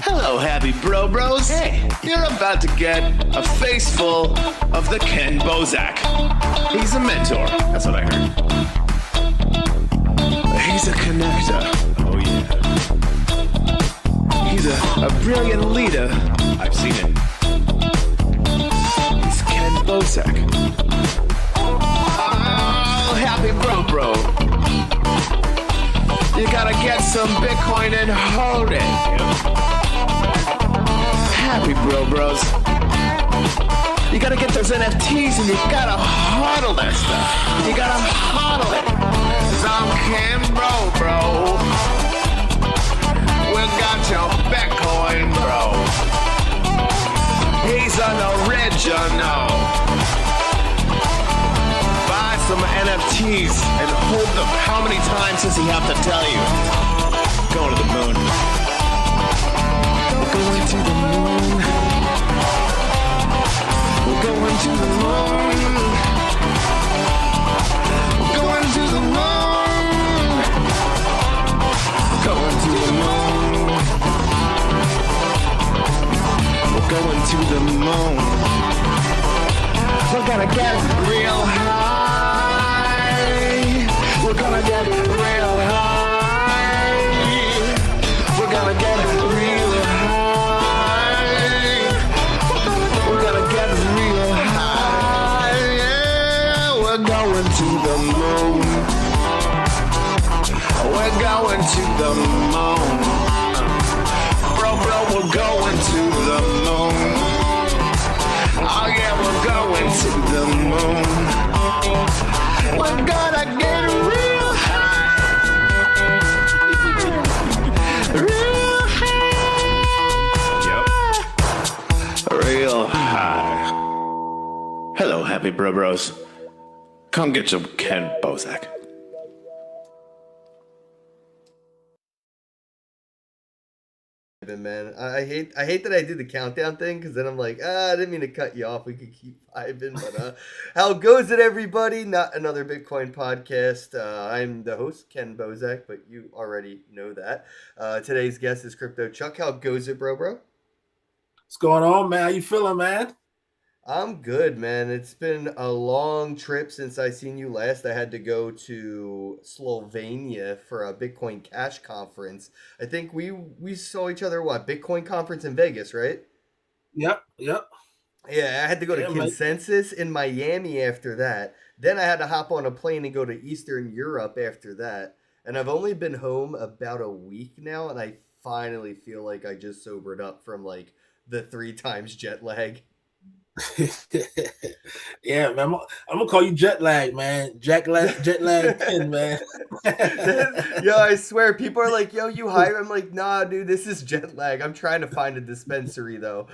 Hello, happy bros. Hey, you're about to get a face full of the Ken Bozak. He's a mentor. That's what I heard. He's a connector. Oh, yeah. He's a brilliant leader. I've seen it. He's Ken Bozak. Oh, happy bro. You gotta get some Bitcoin and hold it. Happy bros. You gotta get those NFTs and you gotta hodl that stuff. You gotta hodl it. Cause I'm Ken bro. We got your Bitcoin, bro. He's an original. Buy some NFTs and hold them. How many times does he have to tell you? Going to the moon. Going to the moon. We're going to the moon. We're going to the moon. Going to the moon. We're going to the moon. We're gonna get real high. We're gonna get real high. We're gonna get real high. We're gonna get real high. Yeah, we're going to the moon. We're going to the moon. Bro, we're going to the moon. Oh yeah, we're going to the moon. We're gonna get real high. Real high. Yep. Real high. Hello, happy bros. Come get some Ken Bozak. Man, I hate that I did the countdown thing because then I'm like, I didn't mean to cut you off. We could keep vibing, but how goes it, everybody? Not another Bitcoin podcast. I'm the host, Ken Bozak, but you already know that. Today's guest is Crypto Chuck. How goes it, bro? What's going on, man? How you feeling, man? I'm good, man. It's been a long trip since I seen you last. I had to go to Slovenia for a Bitcoin Cash conference. I think we saw each other, Bitcoin conference in Vegas, right? Yep. Yeah, I had to go to Consensus in Miami after that. Then I had to hop on a plane and go to Eastern Europe after that. And I've only been home about a week now, and I finally feel like I just sobered up from like the 3 times jet lag. Yeah, man. I'm gonna call you jet lag, man. Jet lag 10, man. Yo, I swear, people are like, "Yo, you hire?" I'm like, "Nah, dude, this is jet lag. I'm trying to find a dispensary though."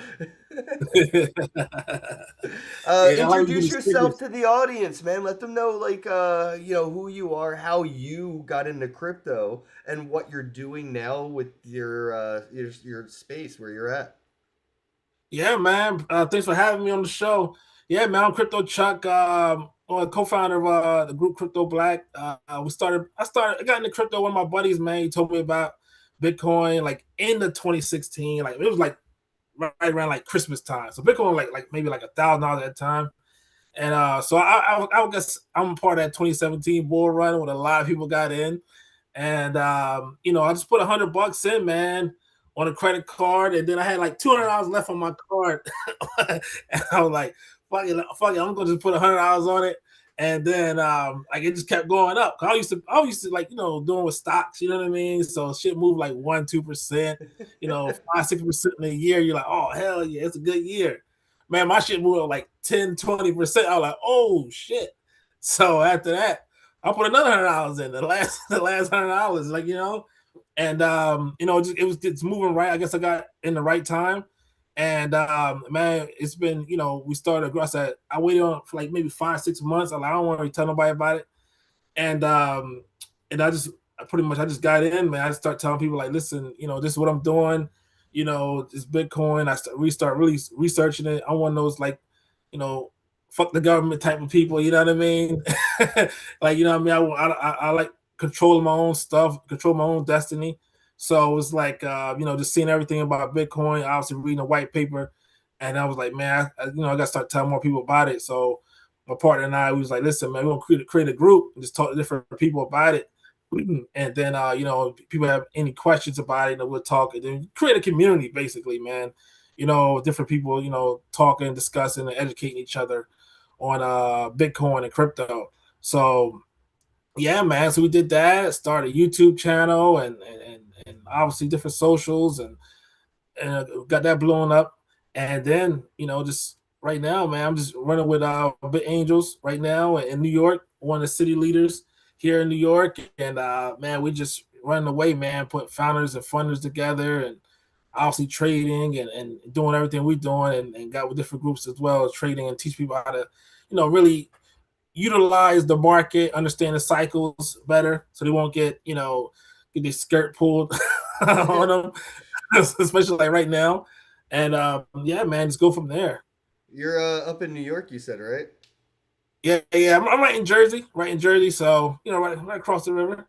Introduce yourself to the audience, man. Let them know, like, who you are, how you got into crypto, and what you're doing now with your space where you're at. Yeah, man. Thanks for having me on the show. Yeah, man. I'm Crypto Chuck, co-founder of the group Crypto Black. I got into crypto. One of my buddies, man, he told me about Bitcoin like in the 2016. Like it was like right around like Christmas time. So Bitcoin like maybe like $1,000 at that time. And so I guess I'm part of that 2017 bull run when a lot of people got in. And I just put $100 in, man, on a credit card, and then I had like $200 left on my card, and I was like, "Fuck it, I'm gonna just put $100 on it." And then like it just kept going up. I used to like doing with stocks, you know what I mean? So shit moved like 1-2%, 5-6% in a year. You're like, "Oh hell yeah, it's a good year." Man, my shit moved like 10-20%. I was like, "Oh shit!" So after that, I put another $100 in the last $100, like And it's moving right. I guess I got in the right time. And man, it's been, we started, I waited on for like maybe 5-6 months. I don't want to tell nobody about it. And I just got in, man. I just start telling people like, listen, this is what I'm doing. This Bitcoin. We start really researching it. I'm one of those like, fuck the government type of people. You know what I mean? Like, I like controlling my own stuff, control my own destiny. So it was like, just seeing everything about Bitcoin, obviously reading a white paper, and I was like, man, I got to start telling more people about it. So my partner and I was like, listen, man, we're gonna create a group and just talk to different people about it. And then, people have any questions about it, and we'll talk, and then create a community, basically, man. Different people, talking, discussing, and educating each other on Bitcoin and crypto. So yeah, man. So we did that. Started a YouTube channel and obviously different socials and got that blown up. And then just right now, man, I'm just running with Bit Angels right now in New York, one of the city leaders here in New York. And man, we just running away, man. Put founders and funders together and obviously trading and doing everything we're doing and got with different groups as well, trading and teach people how to, really utilize the market, understand the cycles better, so they won't get their skirt pulled on them, especially like right now. And yeah, man, just go from there. You're up in New York, you said, right? Yeah, yeah, I'm right in Jersey, so right across the river,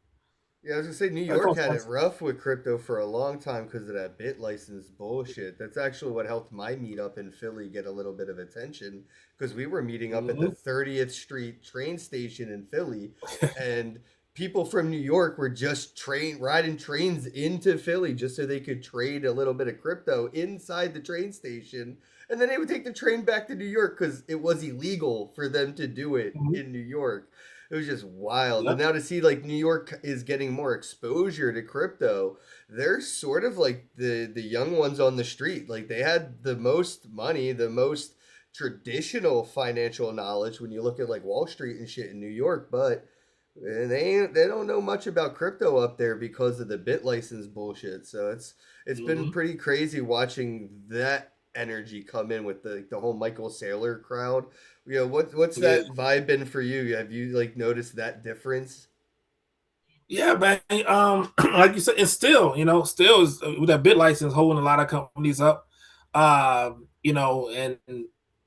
Yeah, I was gonna say New right York across. had it rough with crypto for a long time because of that bit license bullshit. That's actually what helped my meetup in Philly get a little bit of attention because we were meeting up at the Mm-hmm. 30th Street train station in Philly, and people from New York were just riding trains into Philly just so they could trade a little bit of crypto inside the train station, and then they would take the train back to New York because it was illegal for them to do it Mm-hmm. in New York. It was just wild. And Yep. now to see like New York is getting more exposure to crypto, they're sort of like the young ones on the street. Like they had the most money, the most traditional financial knowledge when you look at like Wall Street and shit in New York, but they don't know much about crypto up there because of the bit license bullshit. So it's been Mm-hmm. pretty crazy watching that energy come in with the whole Michael Saylor crowd. What's Yeah. that vibe been for you? Have you like noticed that difference? Yeah, man. Like you said, and still is with that bit license holding a lot of companies up. And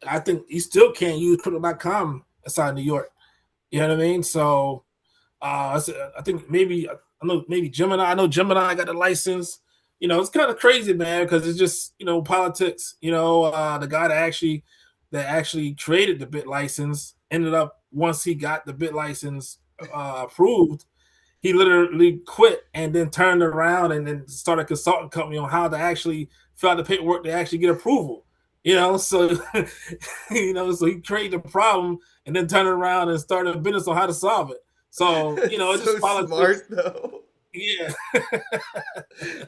I think you still can't use crypto.com inside New York. You know what I mean? So I think maybe I know maybe Gemini. I know Gemini got the license. It's kind of crazy, man, because it's just politics. The guy that actually created the bit license ended up once he got the bit license approved, he literally quit and then turned around and then started a consulting company on how to actually fill out the paperwork to actually get approval. So so he created the problem and then turned around and started a business on how to solve it. So It's it's just so politics. smart though. Yeah.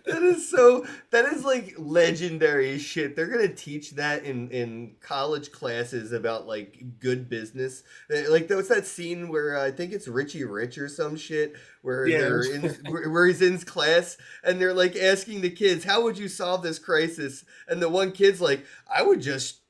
That is like legendary shit. They're gonna teach that in college classes about like good business. Like there was that scene where I think it's Richie Rich or some shit where Yeah. they're in where he's in class and they're like asking the kids, "How would you solve this crisis?" And the one kid's like, "I would just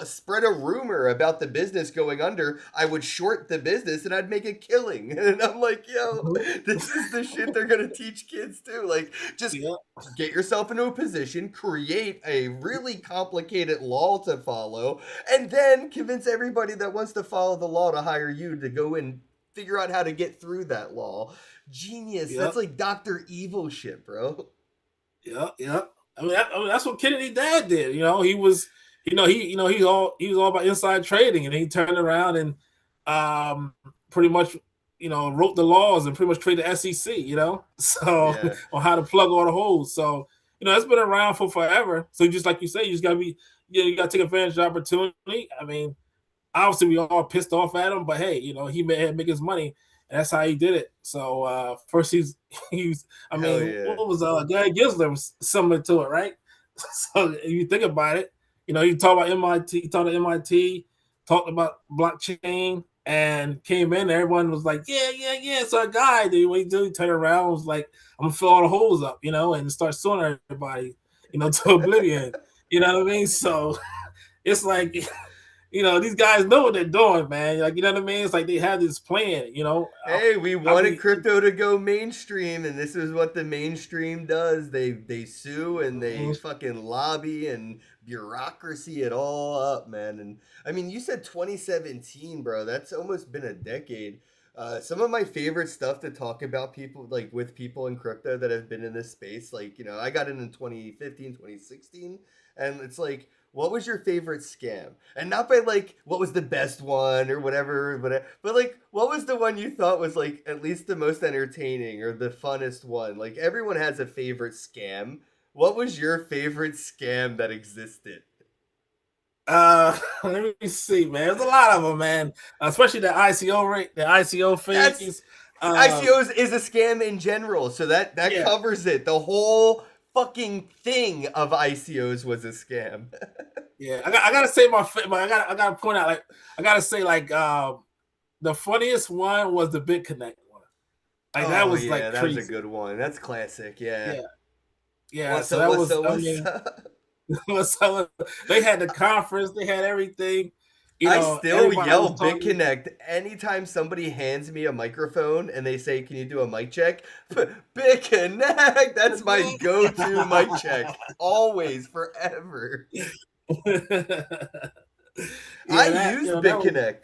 spread a rumor about the business going under. I would short the business and I'd make a killing." And I'm like, yo, this is the shit they're gonna teach kids too. Like, just Yeah. get yourself into a position, create a really complicated law to follow, and then convince everybody that wants to follow the law to hire you to go and figure out how to get through that law. Genius. Yeah. That's like Dr. Evil shit, bro. Yeah, yeah. I mean, that's what Kennedy dad did. He was, he was all about inside trading, and he turned around and pretty much, wrote the laws and pretty much created the SEC. So Yeah. on how to plug all the holes. So it's been around for forever. So just like you say, you just gotta be, you gotta take advantage of the opportunity. I mean, obviously we all pissed off at him, but hey, he made make his money, and that's how he did it. So first he's I Hell mean, yeah. what was Gary Gensler was similar to it, right? So if you think about it, he talked about MIT, he talked at MIT, talked about blockchain, and came in, everyone was like, yeah, yeah, yeah. So a guy, when he turned around, was like, I'm gonna fill all the holes up, and start suing everybody, to oblivion. You know what I mean? So it's like these guys know what they're doing, man. Like, you know what I mean? It's like they have this plan, Hey, we I wanted mean, crypto to go mainstream, and this is what the mainstream does. They sue and they mhm. fucking lobby and bureaucracy it all up, man. And I mean, you said 2017, bro. That's almost been a decade. Some of my favorite stuff to talk about people like with people in crypto that have been in this space, like, I got in 2015, 2016, and it's like, what was your favorite scam? And not by like what was the best one or whatever, but like what was the one you thought was like at least the most entertaining or the funnest one? Like everyone has a favorite scam. What was your favorite scam that existed? Let me see, man. There's a lot of them, man. Especially the ICO rate, the ICO That's fees. Uh, ICOs is a scam in general, so that yeah, covers it. The whole fucking thing of ICOs was a scam. yeah. I gotta say I gotta point out, like, I gotta say, like, the funniest one was the BitConnect one. Like that Oh was yeah, like that was a crazy. good one. That's classic. Yeah. Yeah, yeah. What's So up? that What's was, up? I What's mean, up? so they had the conference, they had everything. I still Everybody was yell talking. BitConnect anytime somebody hands me a microphone and they say, "Can you do a mic check?" BitConnect. That's my go-to mic check. Always, forever. I Yeah, that used that was, BitConnect.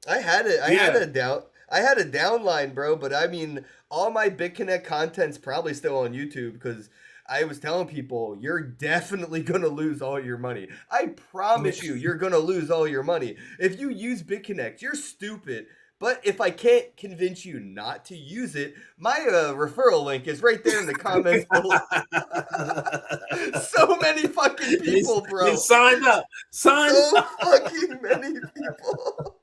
I had it. I had yeah. a down. I had a downline, bro. But I mean, all my BitConnect content's probably still on YouTube because I was telling people you're definitely gonna lose all your money. I promise you, you're gonna lose all your money if you use BitConnect. You're stupid. But if I can't convince you not to use it, my referral link is right there in the comments below. So many fucking they, people, they bro. signed up, signed So up. fucking many people.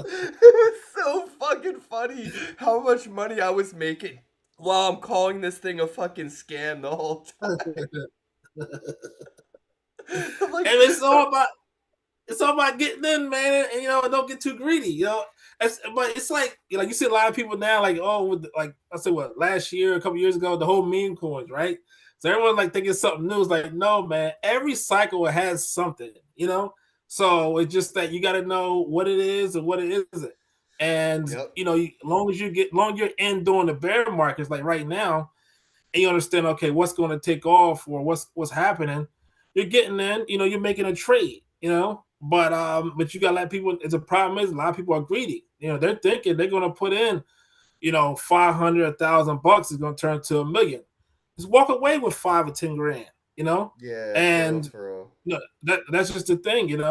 It was so fucking funny how much money I was making while I'm calling this thing a fucking scam the whole time. I'm like, And it's all about getting in, man, and don't get too greedy. But it's like, you see a lot of people now, like, oh, like I said, what, last year, a couple years ago, the whole meme coins, right? So everyone like thinking something new. It's like, no, man, every cycle has something. So it's just that you got to know what it is and what it isn't. And yep. long you're in during the bear markets, like right now, and you understand, okay, what's going to take off or what's happening, you're getting in, you're making a trade. But you gotta let people. It's a problem is a lot of people are greedy. They're thinking they're gonna put in, 500, $1,000 is gonna turn to 1 million. Just walk away with 5 or 10 grand. You know, Yeah, for real, and for real. that's just the thing. And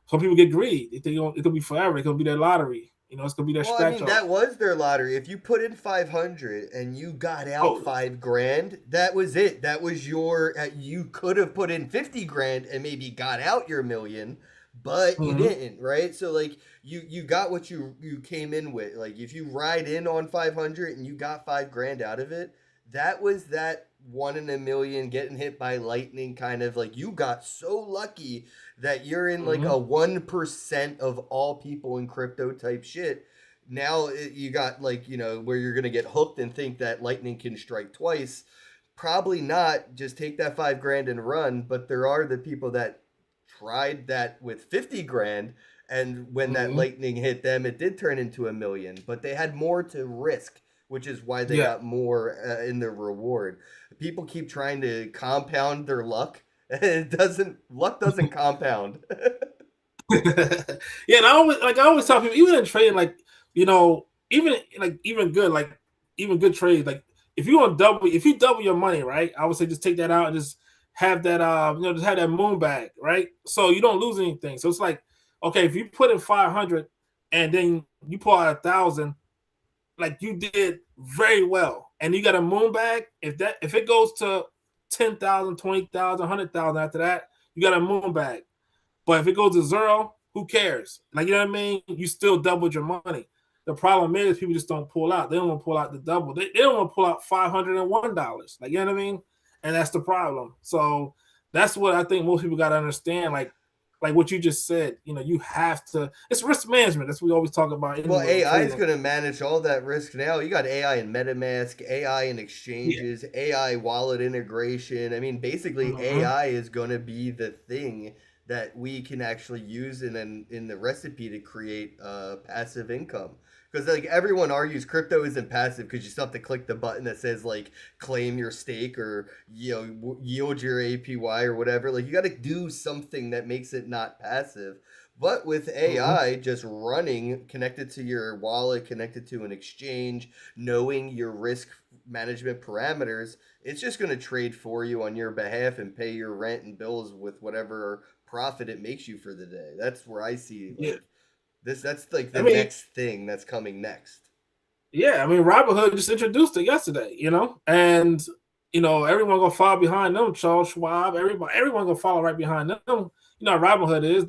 some people get greedy. They think it could be forever. It could be their lottery. It's gonna be their Well, I scratch mean, off. that was their lottery. If you put in 500 and you got out Oh, 5 grand, that was it. That was your. You could have put in 50 grand and maybe got out your million, but you mhm. didn't, right? So like you got what you came in with. Like if you ride in on 500 and you got 5 grand out of it, that was that one in a million getting hit by lightning kind of like you got so lucky that you're in like Mhm. a 1% of all people in crypto type shit. Now you got like, where you're going to get hooked and think that lightning can strike twice. Probably not. Just take that 5 grand and run. But there are the people that tried that with 50 grand. And when that Mhm. lightning hit them, it did turn into a million. But they had more to risk, which is why they Yeah. got more in their reward. People keep trying to compound their luck. Luck doesn't compound. Yeah, and I always tell people, even in trading, like, even good, like, even good trade, like, if you double your money, right? I would say just take that out and just have that just have that moon bag, right? So you don't lose anything. So it's like, okay, if you put in 500 and then you pull out 1,000, like, you did very well, and you got a moon bag. If it goes to 10,000, 20,000, 100,000 after that, you got a moon bag. But if it goes to zero, who cares? Like, you know what I mean? You still doubled your money. The problem is people just don't pull out. They don't want to pull out the double. They don't want to pull out $501. Like, you know what I mean? And that's the problem. So that's what I think most people got to understand. Like what you just said, you have to. It's risk management. That's what we always talk about Well, anyway in AI is trading. going to manage all that risk now. You got AI in MetaMask, AI in Yeah. exchanges, AI wallet integration. I mean, basically, Mm-hmm. AI is going to be the thing that we can actually use in the recipe to create passive income. Because like everyone argues, crypto isn't passive because you still have to click the button that says like claim your stake or yield your APY or whatever. Like you got to do something that makes it not passive. But with Mhm. AI just running, connected to your wallet, connected to an exchange, knowing your risk management parameters, it's just going to trade for you on your behalf and pay your rent and bills with whatever profit it makes you for the day. That's where I see Yeah, like this. That's like I the mean, next thing that's coming next. yeah, I mean, Robinhood just introduced it yesterday, and everyone gonna follow behind them. Charles Schwab, everyone gonna follow right behind them. How Robinhood is.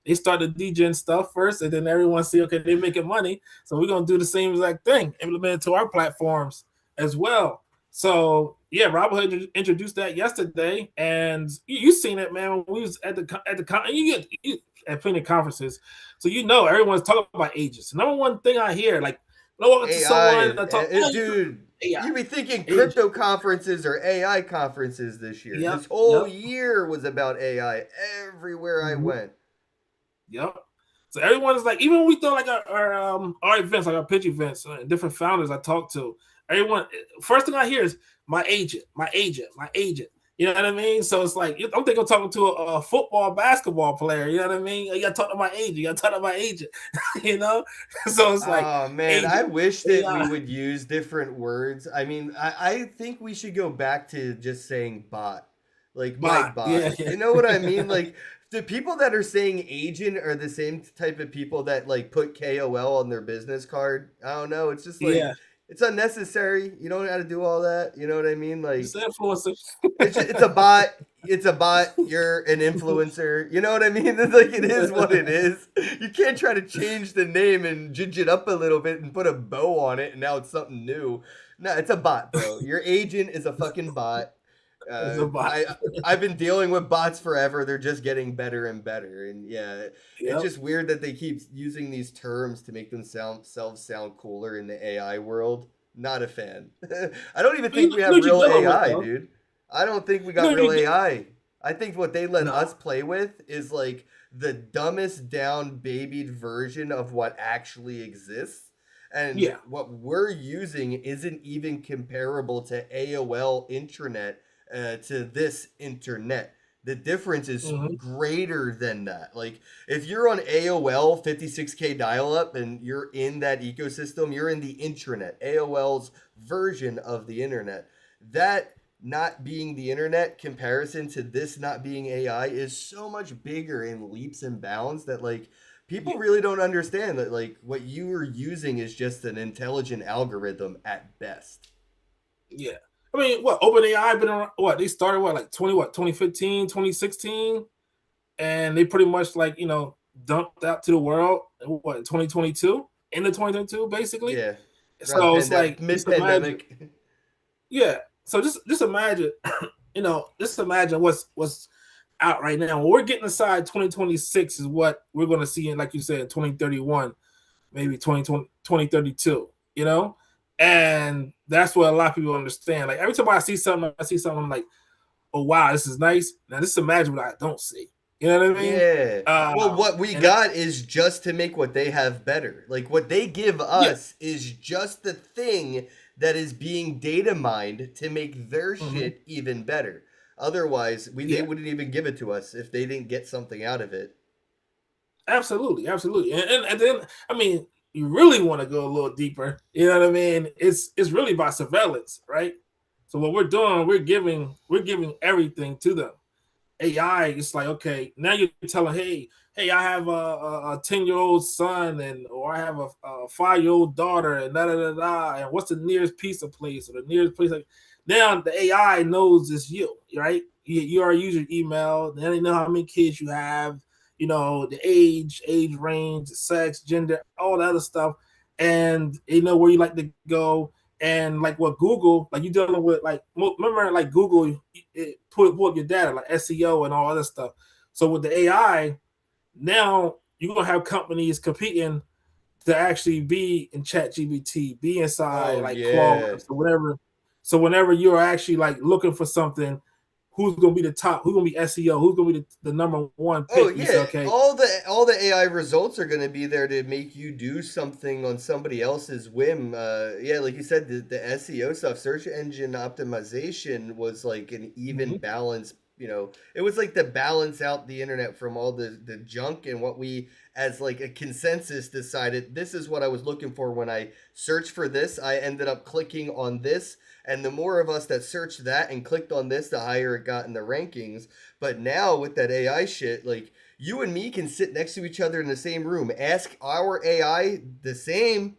They start the DGen stuff first, and then everyone see, okay, they're making money, so we're gonna do the same exact thing, implement it to our platforms as well. So yeah, Robinhood introduced that yesterday, and you seen it, man. When we was at the at plenty of conferences, so everyone's talking about agents. The number one thing I hear, like, when I walk up to AI someone is, and I talk, oh, dude. AI, You be thinking agent. crypto conferences or AI conferences this year. Yep, This whole yep, year was about AI everywhere I mhm, went. yep. So everyone is like, even when we throw like our events, like our pitch events, different founders I talk to, everyone first thing I hear is my agent, my agent, my agent. You know what I mean? So it's like I'm thinking I'm talking to a football, basketball player. You know what I mean? You got to talk to my agent. You got to talk to my agent. you know? So it's like Oh man, I agent, wish that we AI, would use different words. I mean, I think we should go back to just saying bot. Like my bot. bot. Yeah, You know what I mean? yeah. Like the people that are saying agent are the same type of people that like put KOL on their business card. I don't know. It's just like Yeah. it's unnecessary. You don't have to do all that. You know what I mean? It's Like influencer. it's a bot. It's a bot. You're an influencer. You know what I mean? It's like it is what it is. You can't try to change the name and ginge it up a little bit and put a bow on it and now it's something new. No, it's a bot, bro. Your agent is a fucking bot. It's a bot. I've been dealing with bots forever. They're just getting better and better. And yeah, it's Yep. just weird that they keep using these terms to make themselves sound cooler in the AI world. Not a fan. I don't even But you think know, we you know have what you're real dealing with, AI, though. dude. I don't think we You know got what real you're AI. I think what they let us no. play with is like the dumbest down babied version of what actually exists. And Yeah. what we're using isn't even comparable to AOL internet to this internet. The difference is Hmm. greater than that. Like if you're on AOL 56K dial up and you're in that ecosystem, you're in the intranet, AOL's version of the internet. That not being the internet comparison to this not being AI is so much bigger in leaps and bounds that like people Yeah. really don't understand that like what you are using is just an intelligent algorithm at best. Yeah. I mean, what OpenAI been around? What they started? What, like 2015, 2016, and they pretty much, like, dumped out to the world. What, 2022? In the 2022, basically. Yeah, around So it's like, mid just imagine. pandemic. Yeah. So just imagine. Just imagine what's out right now. When we're getting inside 2026 is what we're going to see in, like you said, 2031, maybe 2032, and that's what a lot of people understand. Like, every time I see something, I'm like, oh wow, this is nice. Now just imagine what I don't see. You know what I mean? Yeah. Well, what we And that, got is just to make what they have better. Like what they give yeah. us is just the thing that is being data mined to make their Hmm. shit even better. Otherwise, they Yeah, wouldn't even give it to us if they didn't get something out of it. absolutely, absolutely. And then, I mean, you really want to go a little deeper. You know what I mean? It's really about surveillance, right? So what we're doing, we're giving everything to them. AI, it's like, okay, now you're telling, hey, I have a 10-year-old son, or I have a 5-year-old daughter, and da da da da, and what's the nearest pizza place, or the nearest place? Like, now the AI knows it's you, right? You already use your email. Then they know how many kids you have, the age range, the sex, gender, all that other stuff, and they know where you like to go. And like what Google, like you dealing with, like, remember, like Google, it pull up your data, like SEO and all other stuff. So with the AI, now you're gonna have companies competing to actually be in Chat GBT, be inside Oh like Claude yeah. or whatever. So whenever you're actually like looking for something, who's gonna be the top? Who's gonna be SEO? Who's gonna be the number one Oh pick? You say, yeah, okay, all the AI results are going to be there to make you do something on somebody else's whim. Yeah, like you said, the SEO stuff, search engine optimization was like an even mhm, balance it was like to balance out the internet from all the junk, and what we as like a consensus decided this is what I was looking for when I searched for this. I ended up clicking on this, and the more of us that searched that and clicked on this, the higher it got in the rankings. But now with that AI shit, like you and me can sit next to each other in the same room, ask our AI, the same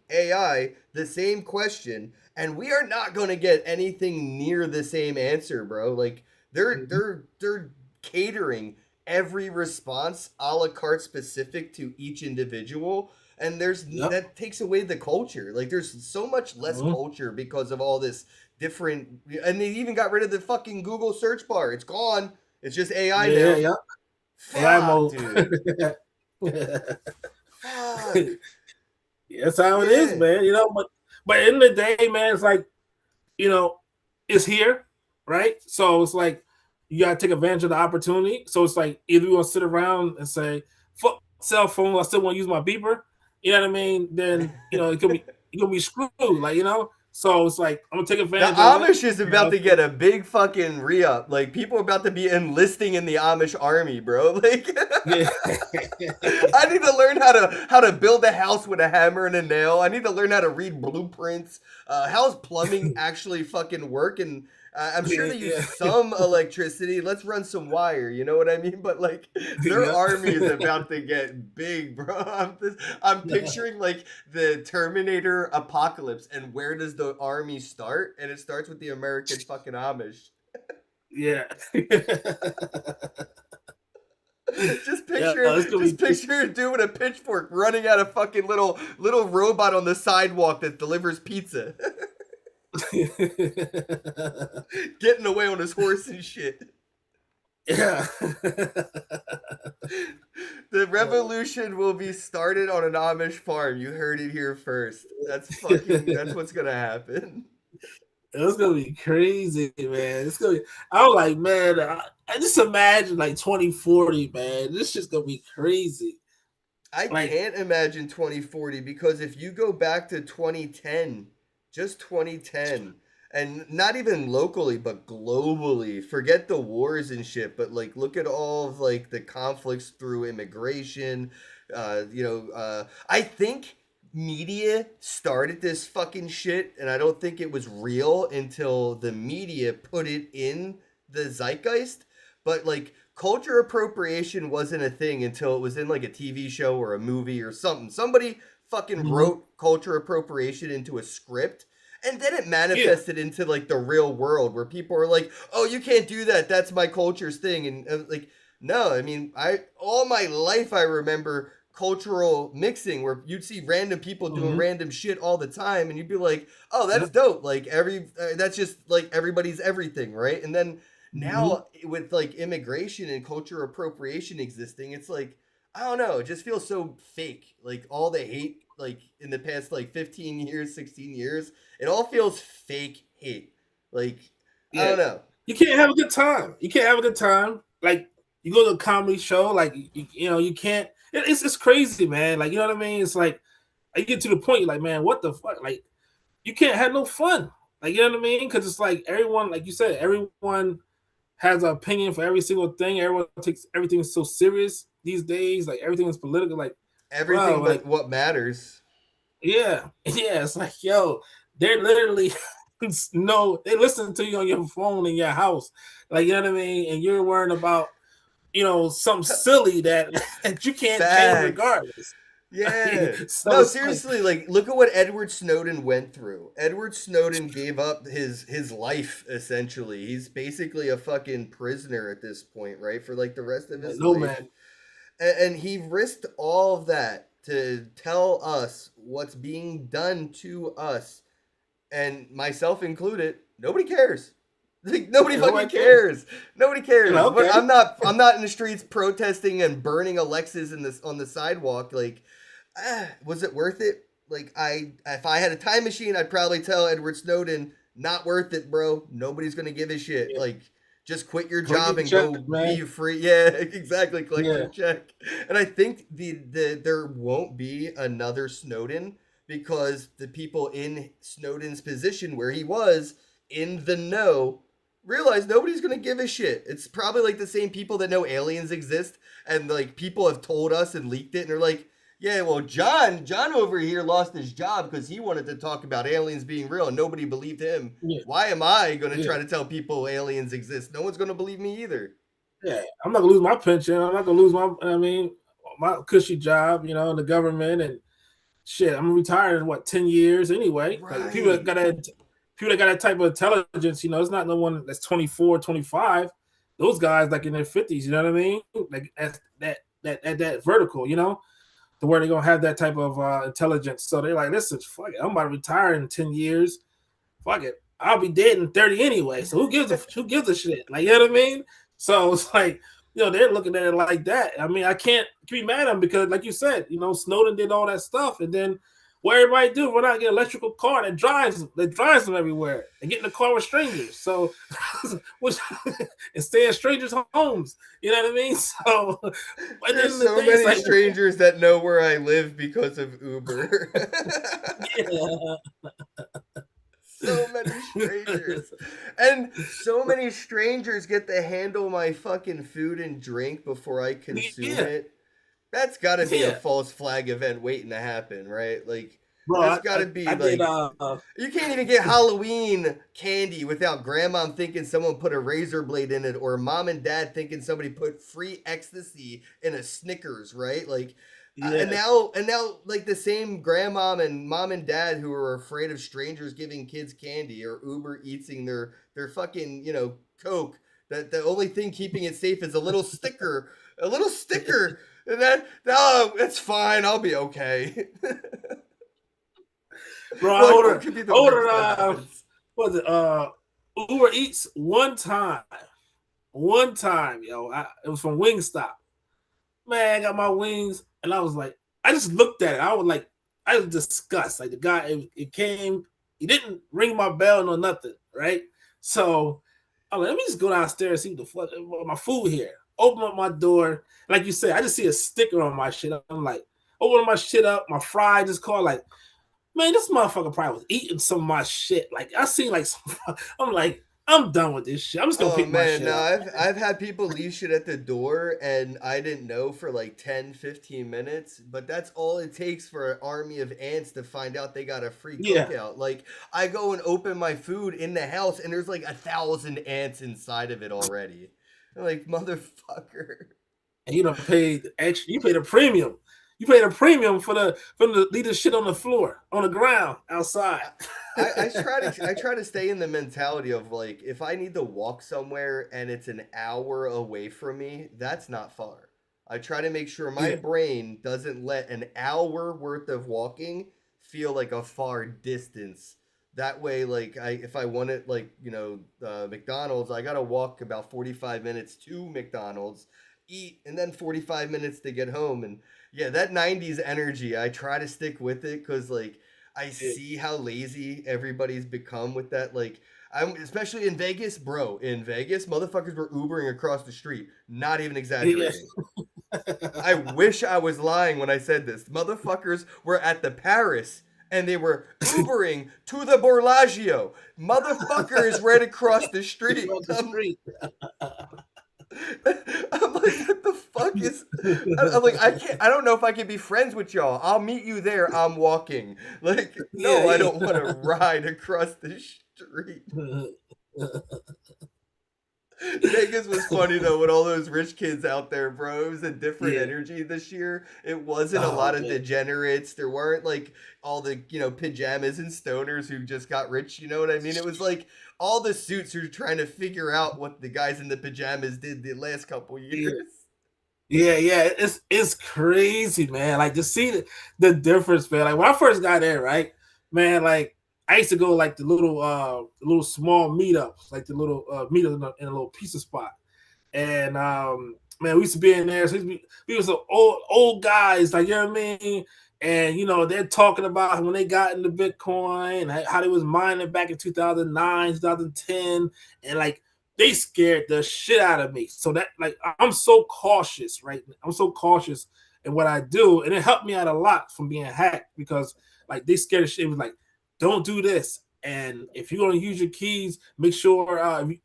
question, and we are not going to get anything near the same answer, bro. Like they're catering every response a la carte specific to each individual, and Yep. that takes away the culture. Like there's so much less Mhm. culture because of all this different, and they even got rid of the fucking Google search bar. It's gone. It's just AI Yeah, now. yeah. AI Fuck, mode. dude. Fuck. That's how it is, Yeah. man. But in the day, man, it's like, you know, it's here, right? So it's like you gotta take advantage of the opportunity. So it's like either you want to sit around and say, "Fuck cell phone," I still want to use my beeper. You know what I mean? Then it could be screwed, like So it's like I'm gonna take The advantage of it. Amish is about to get a big fucking re-up. Like people are about to be enlisting in the Amish army, bro. Like Yeah. I need to learn how to build a house with a hammer and a nail. I need to learn how to read blueprints. How's plumbing actually fucking work? And I'm sure Yeah, they use yeah, some electricity. Let's run some wire. You know what I mean? But like their yeah. army is about to get big, bro. I'm picturing like the Terminator apocalypse, and where does the army start? And it starts with the American fucking Amish. Yeah. Just Yeah, picture it's it. gonna Just be picture it doing a pitchfork, running at a fucking little robot on the sidewalk that delivers pizza, getting away on his horse and shit. yeah. The revolution will be started on an Amish farm. You heard it here first. That's what's gonna happen. It's gonna be crazy, man. It's gonna be. I was like, man, I just imagine like 2040, man. This shit's gonna be crazy. I Like, can't imagine 2040 because if you go back to 2010, just 2010, and not even locally but globally, forget the wars and shit, but like look at all of like the conflicts through immigration. I think media started this fucking shit, and I don't think it was real until the media put it in the zeitgeist. But like culture appropriation wasn't a thing until it was in like a TV show or a movie or something. Somebody fucking mhm. wrote culture appropriation into a script, and then it Yeah, manifested into like the real world where people are like, "Oh, you can't do that. That's my culture's thing." And like, no, I mean, I all my life I remember cultural mixing where you'd see random people doing hmm random shit all the time, and you'd be like, "Oh, that's yep, dope." Like that's just like everybody's everything, right? And then hmm now with like immigration and culture appropriation existing, it's like I don't know, it just feels so fake. Like all the hate like in the past like 15 years, 16 years, it all feels fake hate. Like I yeah. don't know. You can't have a good time. You can't have a good time. Like you go to a comedy show, like you can't. It's crazy, man. Like you know what I mean. It's like I get to the point, you're like, man, what the fuck? Like you can't have no fun. Like you know what I mean? Because it's like everyone, like you said, everyone has an opinion for every single thing. Everyone takes everything so serious these days. Like everything is political. Like, bro, Everything but like what matters. yeah, yeah. It's like, yo, they're literally no, they listen to you on your phone in your house. Like, you know what I mean? And you're worrying about, something silly that that you can't change Facts. regardless. Yeah. So No, it's like, seriously, like look at what Edward Snowden went through. Edward Snowden gave up his life essentially. He's basically a fucking prisoner at this point, right? For like the rest of his no life. man. And he risked all of that to tell us what's being done to us, and myself included. Nobody cares. Like nobody Yeah, fucking nobody cares. cares. Nobody cares. Okay. I'm not in the streets protesting and burning Alexas in this on the sidewalk. Like, was it worth it? Like if I had a time machine, I'd probably tell Edward Snowden, not worth it, bro. Nobody's gonna give a shit. Yeah. Like, just quit your Collect job your and check, go man. be free. Yeah, exactly. Collect Yeah. your check. And I think there won't be another Snowden because the people in Snowden's position where he was in the know realize nobody's gonna give a shit. It's probably like the same people that know aliens exist, and like people have told us and leaked it, and they're like, yeah, well, John over here lost his job because he wanted to talk about aliens being real, and nobody believed him. Yeah. Why am I gonna Yeah. try to tell people aliens exist? No one's gonna believe me either. Yeah, I'm not gonna lose my pension. I'm not gonna lose my cushy job, in the government and shit. I'm retired in 10 years anyway. Right. Like people that got that type of intelligence, it's not no one that's 24, 25. Those guys like in their 50s, you know what I mean? Like at that vertical, to where they're gonna have that type of intelligence. So they're like, listen, fuck it, I'm about to retire in 10 years. Fuck it. I'll be dead in 30 anyway. So who gives a shit? Like, you know what I mean? So it's like, they're looking at it like that. I mean, I can't be mad at them because, like you said, Snowden did all that stuff, and then what everybody do? Run out and get an electrical car that drives them everywhere and get in the car with strangers. So, and stay in strangers' homes. You know what I mean? So, there's so many strangers that know where I live because of Uber. Yeah. So many strangers. And so many strangers get to handle my fucking food and drink before I consume it. That's got to be a false flag event waiting to happen, right? Like, bro, that's got to be you can't even get Halloween candy without grandma thinking someone put a razor blade in it, or mom and dad thinking somebody put free ecstasy in a Snickers, right? Like, and now, like the same grandma and mom and dad who are afraid of strangers giving kids candy or Uber eating their fucking Coke. That the only thing keeping it safe is a little sticker, and it's fine. I'll be okay. Bro, I ordered Uber Eats one time, yo. It was from Wingstop. Man, I got my wings, and I was like, I just looked at it. I was disgusted. Like the guy, it came, he didn't ring my bell nor nothing, right? So I'm like, let me just go downstairs and see what the fuck my food here. Open up my door, like you said, I just see a sticker on my shit. I'm like, open my shit up, my fry just called like, man, this motherfucker probably was eating some of my shit. Like I seen like I'm like, I'm done with this shit. I'm just gonna pick my shit up. I've had people leave shit at the door and I didn't know for like 10, 15 minutes, but that's all it takes for an army of ants to find out they got a free cookout. Like I go and open my food in the house and there's like 1,000 ants inside of it already. I'm like, motherfucker. And you don't pay extra, you paid a premium. You paid a premium for the leave the shit on the floor, on the ground, outside. I try to stay in the mentality of like, if I need to walk somewhere and it's an hour away from me, that's not far. I try to make sure my brain doesn't let an hour worth of walking feel like a far distance. That way, like if I want it, like McDonald's, I gotta walk about 45 minutes to McDonald's, eat, and then 45 minutes to get home. And yeah, that 90s energy, I try to stick with it because like I see how lazy everybody's become with that. Like I'm especially in Vegas, bro. In Vegas, motherfuckers were Ubering across the street. Not even exaggerating. I wish I was lying when I said this. Motherfuckers were at the Paris and they were Ubering to the Bellagio. Motherfuckers right across the street. I'm like, what the fuck is? I'm like, I don't know if I can be friends with y'all. I'll meet you there. I'm walking. Like, no, I don't want to ride across the street. Vegas was funny though with all those rich kids out there, bro. It was a different energy this year. It wasn't a lot of degenerates. There weren't like all the pajamas and stoners who just got rich. You know what I mean? It was like all the suits who are trying to figure out what the guys in the pajamas did the last couple years. Yeah, it's crazy, man. Like to see the difference, man. Like when I first got there, right, man. Like I used to go like the little small meetups, like the little meetup in a little pizza spot, and man, we used to be in there. So we were some old guys, like you know what I mean. And they're talking about when they got into Bitcoin and how they was mining back in 2009, 2010, and like they scared the shit out of me. So that like I'm so cautious, right? I'm so cautious in what I do, and it helped me out a lot from being hacked because like they scared the shit. It was like, don't do this. And if you're going to use your keys, make sure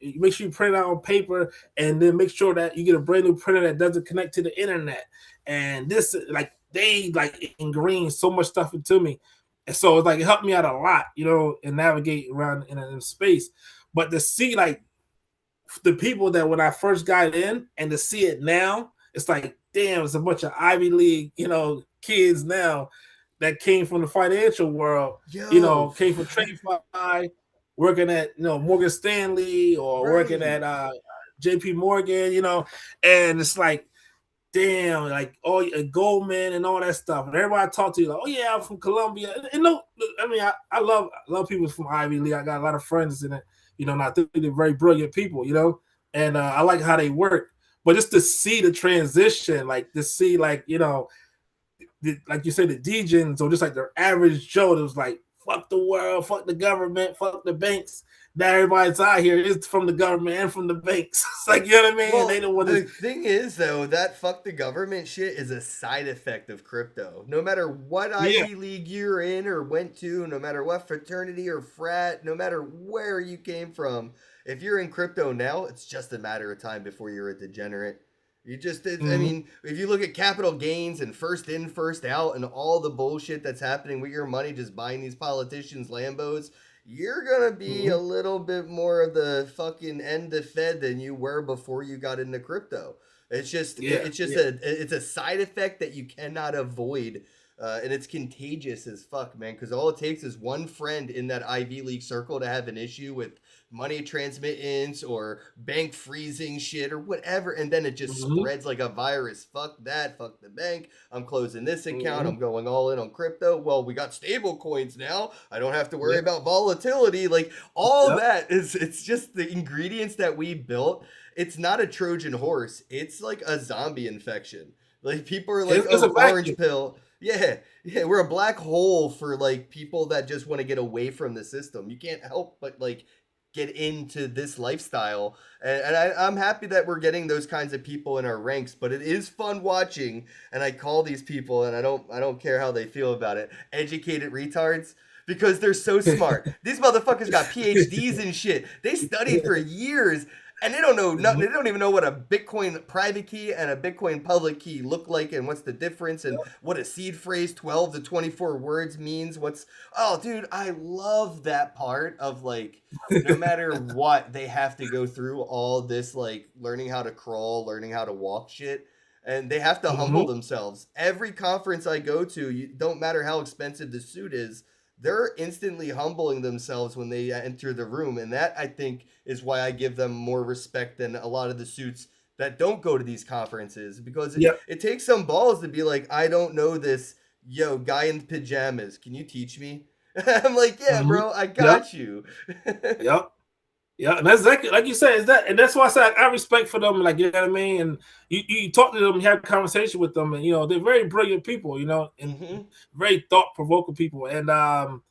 you print it out on paper, and then make sure that you get a brand new printer that doesn't connect to the internet. And this, like, they like ingrained so much stuff into me, and so it's like it helped me out a lot, and navigate around in space. But to see like the people that when I first got in, and to see it now, it's like, damn, it's a bunch of Ivy League, kids now that came from the financial world, Yo, came from TradeFi, working at Morgan Stanley or working right. at JP Morgan, and it's like, damn, like Goldman and all that stuff. And everybody I talk to, like, oh yeah, I'm from Columbia. And no, I mean, I love people from Ivy League. I got a lot of friends in it, and I think they're very brilliant people, and I like how they work. But just to see the transition, like to see, like, like you said, the degens, or just like the average Joe that was like, fuck the world, fuck the government, fuck the banks. Now everybody's out here is from the government and from the banks. It's like, you know what I mean? And they Well, don't want the to. thing is, though, that fuck the government shit is a side effect of crypto. No matter what Yeah. Ivy League you're in or went to, no matter what fraternity or frat, no matter where you came from, if you're in crypto now, it's just a matter of time before you're a degenerate. I Mhm. mean, if you look at capital gains and first in, first out, and all the bullshit that's happening with your money, just buying these politicians' Lambos, you're gonna be a Mhm. little bit more of the fucking end of Fed than you were before you got into crypto. Yeah. It's just Yeah. a side effect that you cannot avoid, and it's contagious as fuck, man. Because all it takes is one friend in that Ivy League circle to have an issue with money transmittance or bank freezing shit or whatever, and then it just Mhm. spreads like a virus. Fuck that. Fuck the bank. I'm closing this account. Mhm. I'm going all in on crypto. Well, we got stable coins now. I don't have to worry Yep. about volatility. Like all Yep. that is, it's just the ingredients that we built. It's not a Trojan horse. It's like a zombie infection. Like people are like, It's a oh, orange vacuum. pill. Yeah, yeah, we're a black hole for like people that just want to get away from the system. You can't help but like get into this lifestyle, I'm happy that we're getting those kinds of people in our ranks. But it is fun watching, and I call these people, and I don't care how they feel about it, educated retards, because they're so smart. These motherfuckers got PhDs and shit. They studied for years, and they don't know nothing. Mhm. They don't even know what a Bitcoin private key and a Bitcoin public key look like, and what's the difference, and what a seed phrase 12 to 24 words means. Oh, dude, I love that part of like, no matter what, they have to go through all this like learning how to crawl, learning how to walk shit. And they have to humble Mhm. themselves. Every conference I go to, you don't matter how expensive the suit is, they're instantly humbling themselves when they enter the room. And that, I think, is why I give them more respect than a lot of the suits that don't go to these conferences, because it, Yep. it takes some balls to be like, I don't know this. Yo, guy in pajamas, can you teach me? I'm like, yeah, Mhm. bro, I Yep. got you. Yep. Yeah, and that's exactly like you said. Is that, and that's why I said I respect for them. Like, you know what I mean. And you talk to them, you have a conversation with them, and they're very brilliant people. And Hmm. very thought provoking people. And Oh,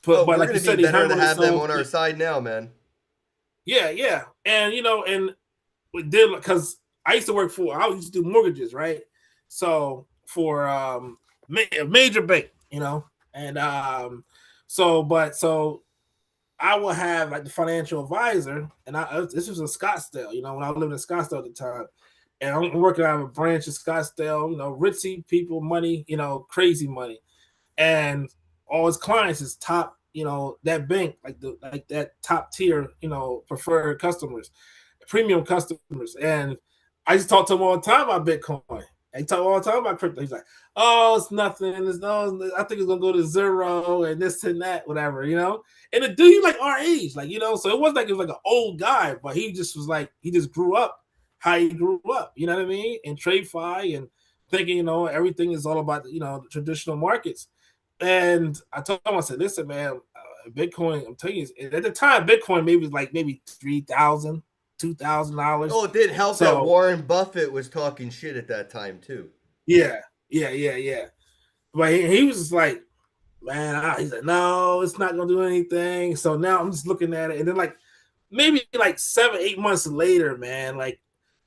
but we're like you gonna be said, they better to humble have them themselves. on our side now, man. Yeah, yeah, and and we did, because I used to work I used to do mortgages, right? So for a major bank, and so I will have like the financial advisor, and this was in Scottsdale, when I lived in Scottsdale at the time, and I'm working out of a branch in Scottsdale, ritzy people, money, crazy money, and all his clients is top, that bank, like that top tier, preferred customers, premium customers. And I just talk to him all the time about Bitcoin. I talk all the time about crypto. He's like, oh, it's nothing. I think it's gonna go to zero and this and that, whatever, And the dude, like our age, like, so it wasn't like it was like an old guy, but he just was like, he just grew up how he grew up, you know what I mean? And TradeFi and thinking, everything is all about, the traditional markets. And I told him, I said, listen, man, Bitcoin, I'm telling you, at the time, Bitcoin maybe 3,000, $2,000. Oh, it did help that So Warren Buffett was talking shit at that time too. yeah, yeah, yeah, yeah. But he was just like, man, he's like, no, it's not gonna do anything. So now I'm just looking at it, and then like maybe like 7, 8 months later, man, like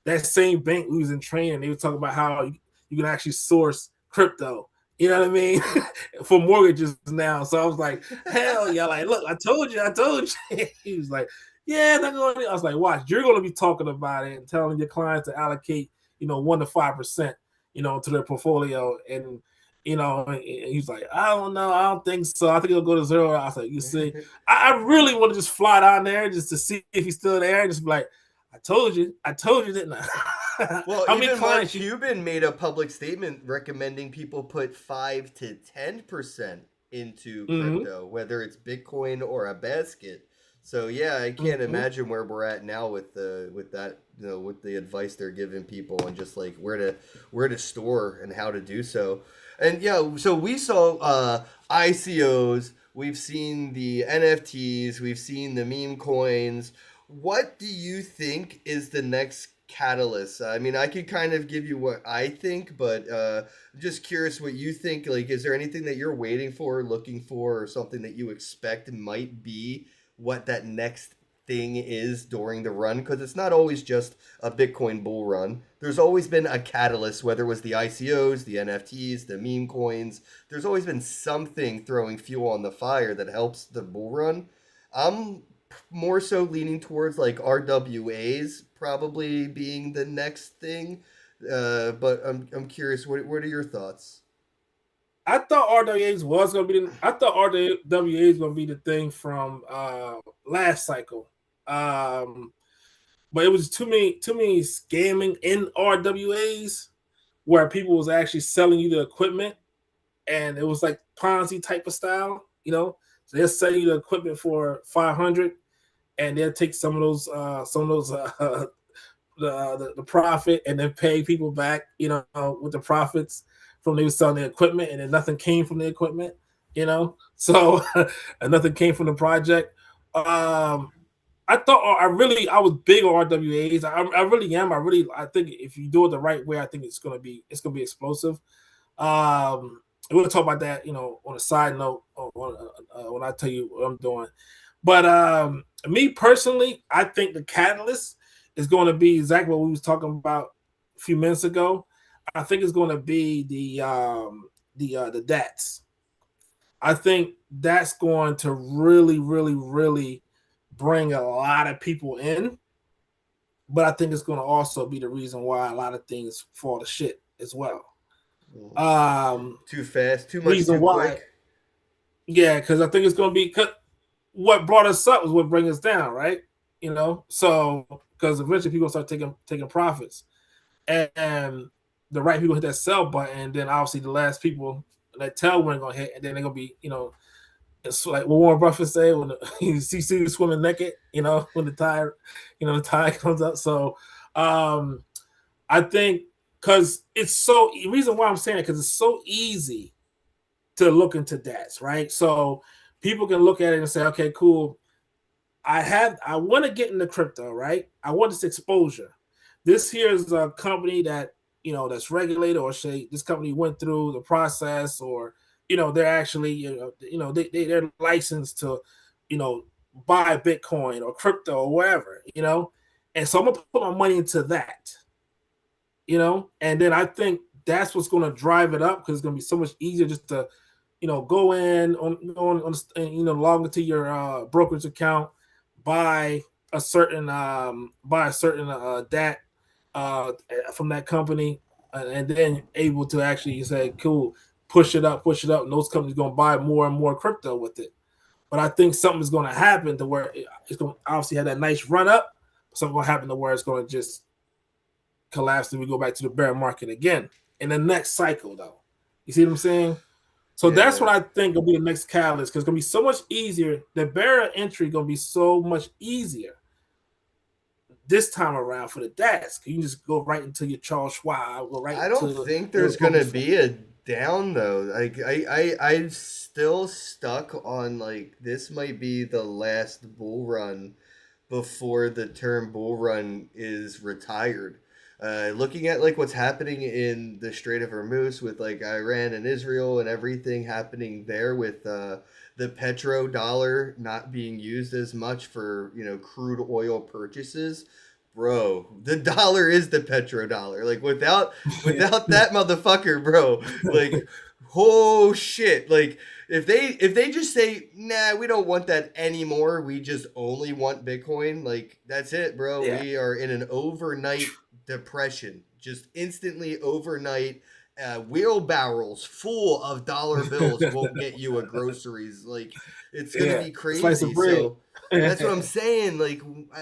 that same bank we was in training, they were talking about how you can actually source crypto You know what I mean? For mortgages now. So I was like, hell yeah. Like, look, I told you. He was like, yeah, they're going to. I was like, watch, you're going to be talking about it and telling your clients to allocate, 1 to 5%, to their portfolio. And, he's like, I don't know. I don't think so. I think it'll go to 0. I was like, you see, I really want to just fly down there just to see if he's still there. And just be like, I told you, didn't I? Well, How many even Mark clients Cuban made a public statement recommending people put 5 to 10% into Mhm. crypto, whether it's Bitcoin or a basket. So yeah, I can't Mhm. imagine where we're at now with that, with the advice they're giving people and just like where to store and how to do so. And yeah, so we saw ICOs, we've seen the NFTs, we've seen the meme coins. What do you think is the next catalyst? I mean, I could kind of give you what I think, but I'm just curious what you think. Like, is there anything that you're waiting for, looking for, or something that you expect might be what that next thing is during the run? Because it's not always just a Bitcoin bull run. There's always been a catalyst, whether it was the ICOs, the NFTs, the meme coins. There's always been something throwing fuel on the fire that helps the bull run. I'm more so leaning towards like RWAs probably being the next thing. But I'm curious. What are your thoughts? I thought RWAs was gonna be. I thought RWAs gonna be the thing from last cycle, but it was too many scamming in RWAs where people was actually selling you the equipment, and it was like Ponzi type of style. So they'll sell you the equipment for 500, and they'll take some of those the profit and then pay people back, with the profits from they were selling the equipment, and then nothing came from the equipment, So and nothing came from the project. Um, I was big on RWAs. I really am. I think if you do it the right way, I think it's gonna be explosive. We'll talk about that, on a side note, when I tell you what I'm doing. But me personally, I think the catalyst is going to be exactly what we was talking about a few minutes ago. I think it's going to be the DATs. I think that's going to really, really, really bring a lot of people in. But I think it's going to also be the reason why a lot of things fall to shit as well. Um, Too fast, too much, Reason too why, quick. yeah, because I think it's going to be what brought us up was what brings us down, right? So because eventually people start taking profits, and the right people hit that sell button, and then obviously the last people that tailwind gonna hit, and then they're gonna be, it's like what Warren Buffett said when you see you swimming naked, when the tide comes up. So I think because it's so reason why I'm saying it because it's so easy to look into DATs, right? So people can look at it and say, okay, cool. I want to get into crypto, right? I want this exposure. This here is a company that that's regulated, or say this company went through the process, or they're actually they're licensed to you know buy Bitcoin or crypto or whatever, and so I'm gonna put my money into that, and then I think that's what's gonna drive it up because it's gonna be so much easier just to go in on log into your brokerage account, buy a certain DAT from that company, and then able to actually say, cool, push it up, and those companies gonna buy more and more crypto with it. But I think something's gonna happen to where it's gonna obviously have that nice run up. Something gonna happen to where it's gonna just collapse and we go back to the bear market again in the next cycle, though. You see what I'm saying? So that's Yeah. what I think will be the next catalyst because it's gonna be so much easier. The barrier entry gonna be so much easier this time around for the desk. You can just go right into your Charles Schwab, go right I don't into think your there's gonna brokerage firm. be a down though. Like I'm still stuck on like this might be the last bull run before the term bull run is retired. Looking at like what's happening in the Strait of Hormuz with like Iran and Israel and everything happening there with the petrodollar not being used as much for crude oil purchases. Bro, the dollar is the petrodollar. Like without that motherfucker, bro. Like oh shit, like if they just say, nah, we don't want that anymore, we just only want Bitcoin, like that's it, bro. Yeah. We are in an overnight depression, just instantly overnight. Wheelbarrows full of dollar bills won't get you a groceries. Like it's gonna Yeah. be Slice of crazy. bread. So that's what I'm saying. Like,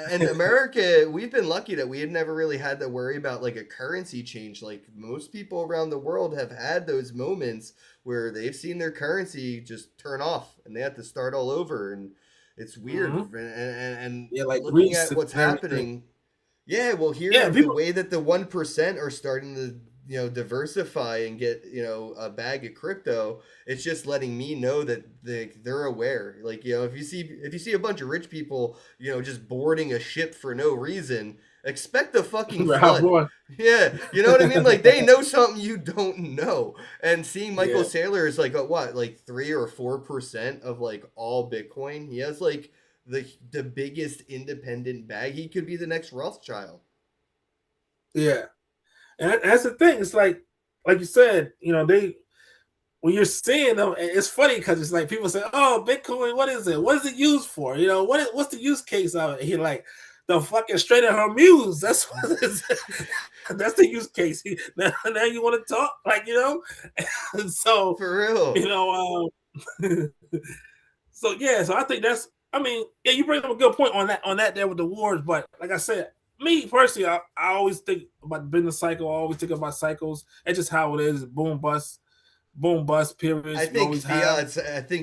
and America, we've been lucky that we had never really had to worry about like a currency change. Like most people around the world have had those moments where they've seen their currency just turn off and they have to start all over. And it's weird. Mhm. And Yeah, like looking Greece at and what's everything. happening, yeah, well, Yeah, here the people. way that the 1% are starting to diversify and get a bag of crypto, it's just letting me know that they're aware. Like if you see a bunch of rich people just boarding a ship for no reason, expect a fucking Ralph flood. Lauren. Yeah, you know what I mean. Like they know something you don't know. And seeing Michael Yeah. Saylor is like what, like 3 or 4% of like all Bitcoin. He has like the biggest independent bag. He could be the next Rothschild. Yeah. And that's the thing. It's like you said, they when you're seeing them, it's funny because it's like people say, "Oh, Bitcoin, what is it? What is it used for? What's the use case of it?" He like the fucking straight at her muse. That's what it's, that's the use case. Now you want to talk and so For real. you know, so yeah, so I think that's. I mean, yeah, you bring up a good point on that there with the wars, but like I said, me personally, I always think about the business cycle. I always think about cycles. It's just how it is. Boom bust I periods. You think always have.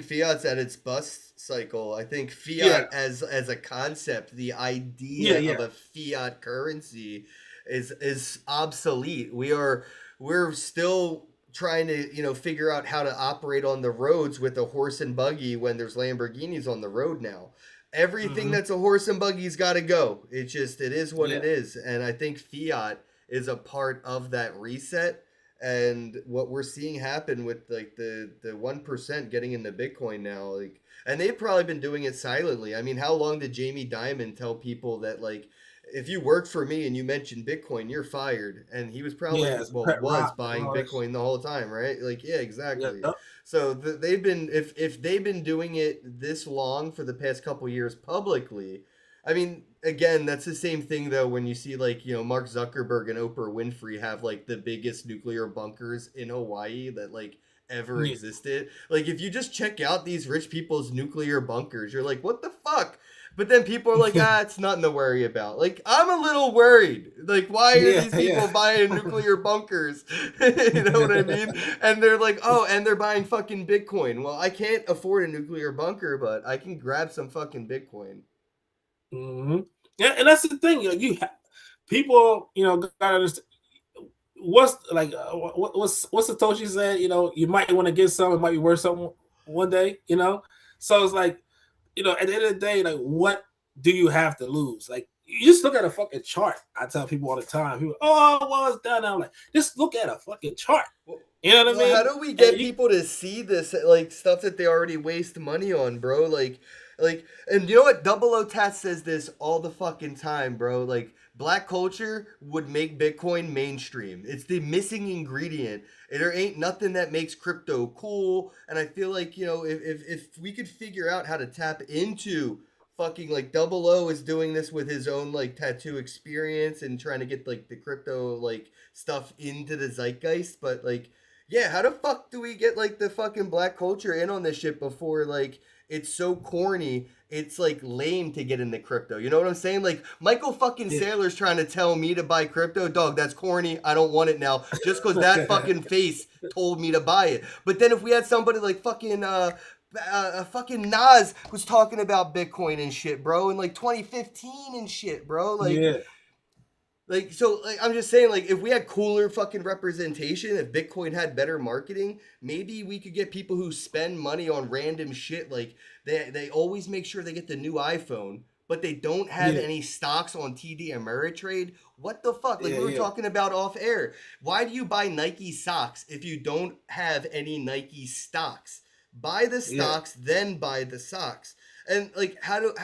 Fiat's at its bust cycle. I think Yeah, fiat as a concept, the yeah, idea of yeah, a fiat currency is obsolete. We're still trying to, figure out how to operate on the roads with a horse and buggy when there's Lamborghinis on the road now. Everything hmm that's a horse and buggy's got to go. It is what yeah, it is. And I think fiat is a part of that reset, and what we're seeing happen with like the 1% getting into Bitcoin now, like, and they've probably been doing it silently. I mean, how long did Jamie Dimon tell people that, like, if you work for me and you mention Bitcoin, you're fired? And he was yeah. probably, It's well, pet was rock and buying all that shit. Bitcoin the whole time, right? Like, yeah, Yeah, exactly. So they've been, if they've been doing it this long for the past couple years publicly, I mean, again, that's the same thing though when you see like, Mark Zuckerberg and Oprah Winfrey have like the biggest nuclear bunkers in Hawaii that like ever yeah, existed. Like if you just check out these rich people's nuclear bunkers, you're like, what the fuck? But then people are like, it's nothing to worry about. Like, I'm a little worried. Like, why are yeah, these yeah. people buying nuclear bunkers? You know what I mean? And they're like, oh, and they're buying fucking Bitcoin. Well, I can't afford a nuclear bunker, but I can grab some fucking Bitcoin. hmm Yeah, and that's the thing. People, gotta understand what's like what's Satoshi said. You might want to get some. It might be worth something one day. So it's like at the end of the day, like, what do you have to lose? Like, you just look at a fucking chart. I tell people all the time, people, oh, well, it's down. I'm like, just look at a fucking chart. Well, You know what I well, how mean? do we And get people to see this like stuff that they already waste money on, bro? Like, and you know what? Double O Tat says this all the fucking time, bro. Like, black culture would make Bitcoin mainstream. It's the missing ingredient. There ain't nothing that makes crypto cool. And I feel like if we could figure out how to tap into fucking like Double O is doing this with his own like tattoo experience and trying to get like the crypto like stuff into the zeitgeist, but like, yeah, how the fuck do we get like the fucking black culture in on this shit before like it's so corny? It's like lame to get into crypto. You know what I'm saying? Like Michael fucking yeah. Saylor's trying to tell me to buy crypto. Dog, that's corny. I don't want it now. Just because that fucking face told me to buy it. But then if we had somebody like fucking Nas was talking about Bitcoin and shit, bro, in like 2015 and shit, bro. Yeah, So I'm just saying, like, if we had cooler fucking representation, if Bitcoin had better marketing, maybe we could get people who spend money on random shit. Like they always make sure they get the new iPhone, but they don't have yeah, any stocks on TD Ameritrade. What the fuck? Like yeah, we were yeah, talking about off air. Why do you buy Nike socks if you don't have any Nike stocks? Buy the yeah, stocks, then buy the socks. And like, how do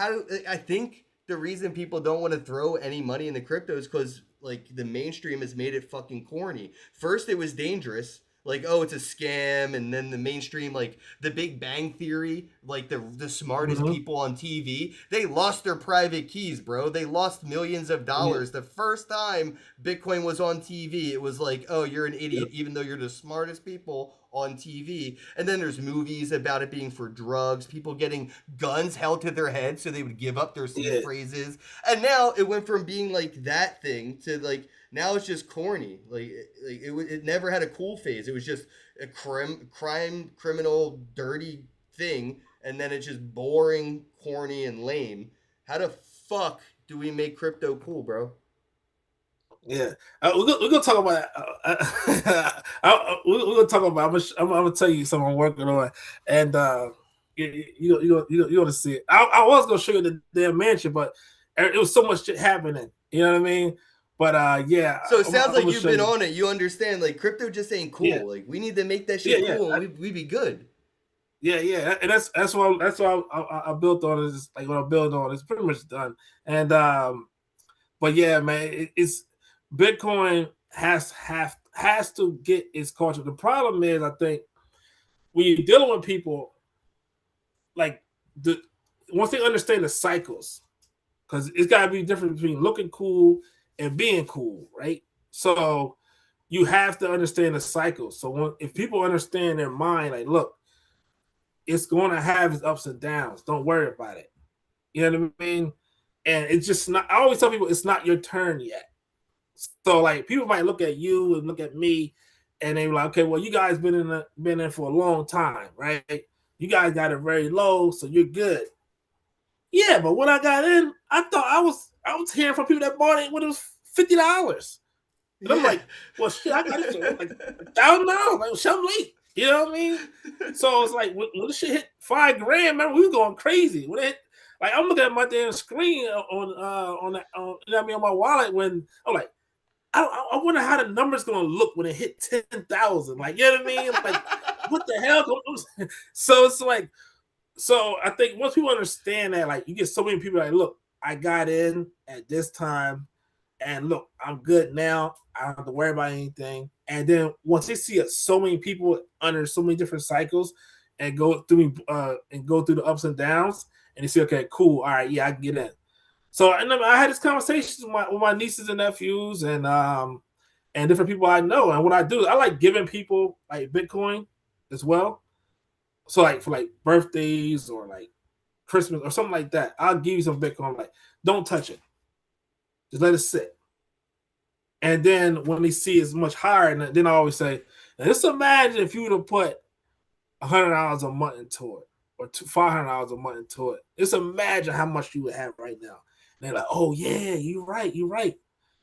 I think the reason people don't want to throw any money in the crypto is because like the mainstream has made it fucking corny. First, it was dangerous. like, oh, it's a scam, and then the mainstream, like the Big Bang Theory, like the smartest Mm-hmm. people on TV, they lost their private keys, bro. They lost millions of Yeah. dollars the first time Bitcoin was on TV. It was like, oh, you're an idiot, Yep. even though you're the smartest people on TV. And then there's movies about it being for drugs, people getting guns held to their heads so they would give up their seed Yeah. phrases. And now it went from being like that thing to like now it's just corny. It never had a cool phase. It was just a criminal, dirty thing, and then it's just boring, corny, and lame. How the fuck do we make crypto cool, bro? Yeah, we're gonna talk about. We're gonna talk about. I'm gonna tell you something I'm working on, and you gonna see it. I was gonna show you the damn mansion, but it was so much shit happening. You know what I mean? But yeah. So it sounds I'm like gonna you've show been you. on it. You understand, like crypto just ain't cool. Yeah. Like we need to make that shit Yeah, cool, yeah. and we be good. Yeah, and that's why I built on it. Is like what I built on. It's pretty much done. And but yeah, man, it's Bitcoin has to get its culture. The problem is, I think when you're dealing with people, like the once they understand the cycles, because it's got to be different between looking cool and being cool, right? So you have to understand the cycles. So if people understand their mind, like, look, it's going to have its ups and downs. Don't worry about it. You know what I mean? And it's just not. I always tell people it's not your turn yet. So like people might look at you and look at me, and they were like, okay, well, you guys been in for a long time, right? You guys got it very low, so you're good. Yeah, but when I got in, I thought I was hearing from people that bought it when it was $50. And I'm Yeah. like, well, shit, I got it for like $1,000. Like, shit, I'm late. You know what I mean? So it's like when the shit hit $5,000, man, we were going crazy. When it hit, like I'm looking at my damn screen on that you know what I mean, on my wallet when I'm like, I wonder how the number's gonna look when it hit 10,000. Like, you know what I mean? Like, what the hell? So it's like, so I think once people understand that, like, you get so many people like, look, I got in at this time, and look, I'm good now. I don't have to worry about anything. And then once they see so many people under so many different cycles and go through the ups and downs, and they say, okay, cool, all right, yeah, I can get in. So and then I had this conversation with my nieces and nephews and different people I know. And what I do is I like giving people like Bitcoin as well. So like for like birthdays or like Christmas or something like that, I'll give you some Bitcoin. Like, don't touch it. Just let it sit. And then when they see it's much higher, and then I always say, now just imagine if you would have put $100 a month into it or $500 a month into it. Just imagine how much you would have right now. And they're like, oh yeah, you're right.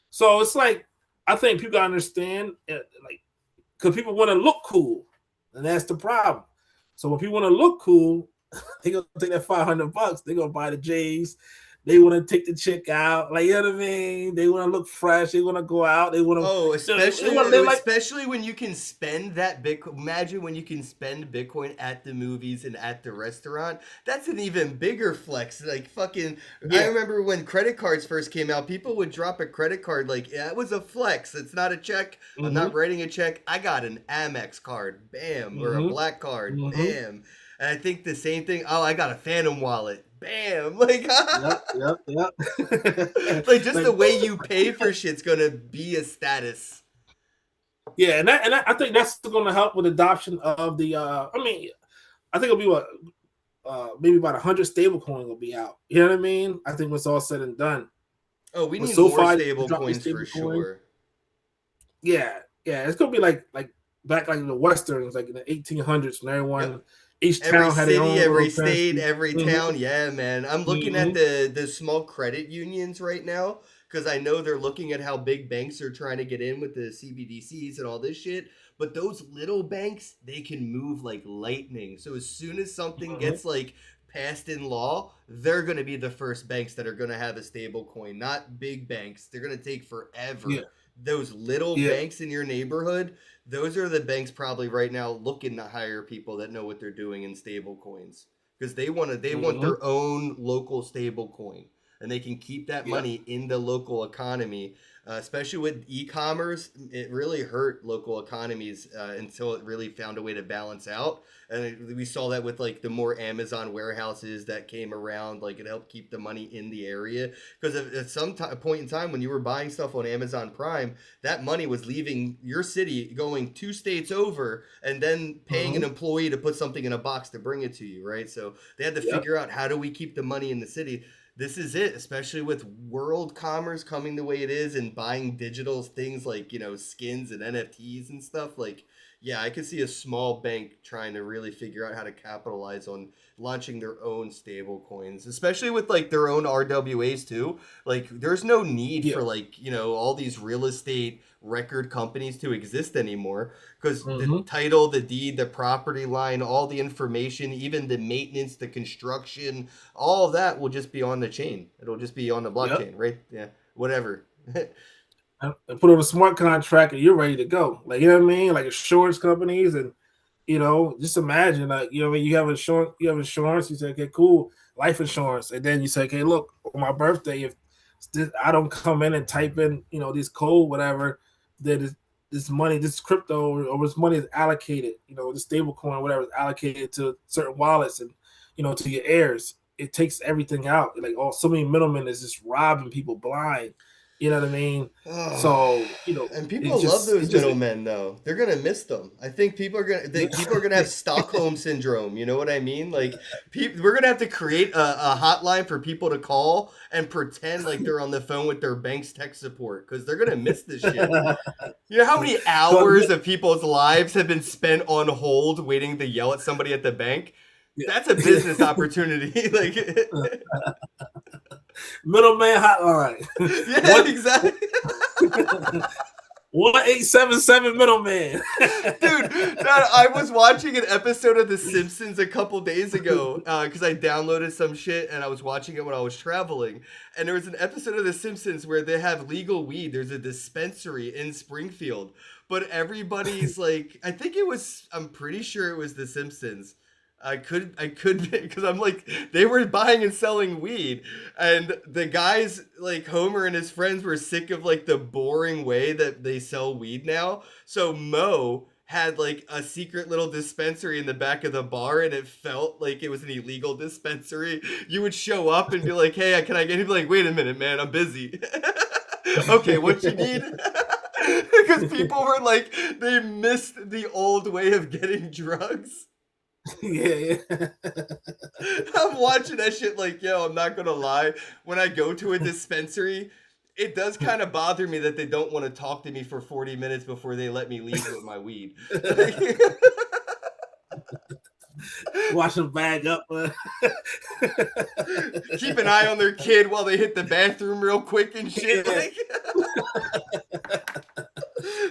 So it's like I think people understand, like, because people want to look cool, and that's the problem. So when people want to look cool, they gonna take that $500. They gonna buy the J's. They want to take the chick out, like, you know what I mean. They want to look fresh. They want to go out. They want to. Oh, They want to live like. especially when you can spend that Bitcoin. Imagine when you can spend Bitcoin at the movies and at the restaurant. That's an even bigger flex. Like fucking, I Yeah. remember when credit cards first came out, people would drop a credit card like, yeah, it was a flex. It's not a check. I'm not writing a check. I got an Amex card, bam, or a black card, bam. And I think the same thing. Oh, I got a Phantom wallet. Bam! Like, Yep. like just the way you pay for shit's gonna be a status. Yeah, and I think that's going to help with adoption of the. I mean, I think it'll be what maybe about 100 stablecoin will be out. You know what I mean? I think when it's all said and done. Oh, we But need so more far, stable drop coins these for stable coins. sure. Yeah, it's gonna be like back like in the westerns, like in the 1800s, when everyone, each Every town had their own city, every little state, currency. every town. Yeah, man. I'm looking at the small credit unions right now because I know they're looking at how big banks are trying to get in with the CBDCs and all this shit. But those little banks, they can move like lightning. So as soon as something gets like passed in law, they're going to be the first banks that are going to have a stable coin, not big banks. They're going to take forever. Yeah. Those little banks in your neighborhood, those are the banks probably right now looking to hire people that know what they're doing in stable coins because they want their own local stable coin and they can keep that money in the local economy. especially with e-commerce. It really hurt local economies until it really found a way to balance out. And we saw that with like the more Amazon warehouses that came around, like it helped keep the money in the area. Because at some point in time when you were buying stuff on Amazon Prime, that money was leaving your city, going 2 states over, and then paying an employee to put something in a box to bring it to you, right? So they had to figure out, how do we keep the money in the city? This is it, especially with world commerce coming the way it is and buying digital things like, skins and NFTs and stuff. Like, yeah, I could see a small bank trying to really figure out how to capitalize on launching their own stable coins, especially with like their own RWAs too. Like, there's no need for like, all these real estate record companies to exist anymore, because the title, the deed, the property line, all the information, even the maintenance, the construction, all of that will just be on the chain. It'll just be on the blockchain, right? Yeah, whatever. And put on a smart contract and you're ready to go. Like, you know what I mean? Like insurance companies and, just imagine, like, you have insurance, you say, okay, cool, life insurance. And then you say, okay, look, on my birthday, if I don't come in and type in, this code, whatever, that this money, this crypto or this money is allocated, the stable coin, whatever, is allocated to certain wallets and, to your heirs. It takes everything out. Like, so many middlemen is just robbing people blind. You know what I mean? So, and people love those middlemen, though. They're gonna miss them. I think people are gonna have Stockholm syndrome. You know what I mean? Like, we're gonna have to create a hotline for people to call and pretend like they're on the phone with their bank's tech support, because they're gonna miss this shit. You know how many hours of people's lives have been spent on hold waiting to yell at somebody at the bank? That's a business opportunity. Like. Middleman hotline. Yeah, exactly. 1877 middleman. Dude, I was watching an episode of The Simpsons a couple days ago because I downloaded some shit and I was watching it when I was traveling. And there was an episode of The Simpsons where they have legal weed. There's a dispensary in Springfield. But everybody's like, I'm pretty sure it was The Simpsons. I could because I'm like, they were buying and selling weed, and the guys like Homer and his friends were sick of like the boring way that they sell weed now. So Mo had like a secret little dispensary in the back of the bar, and it felt like it was an illegal dispensary. You would show up and be like, "Hey, can I get?" He'd be like, "Wait a minute, man, I'm busy." Okay, what you need? Because people were like, they missed the old way of getting drugs. Yeah. I'm watching that shit like, yo, I'm not gonna lie. When I go to a dispensary, it does kind of bother me that they don't want to talk to me for 40 minutes before they let me leave with my weed. Watch them bag up. Keep an eye on their kid while they hit the bathroom real quick and shit. Like,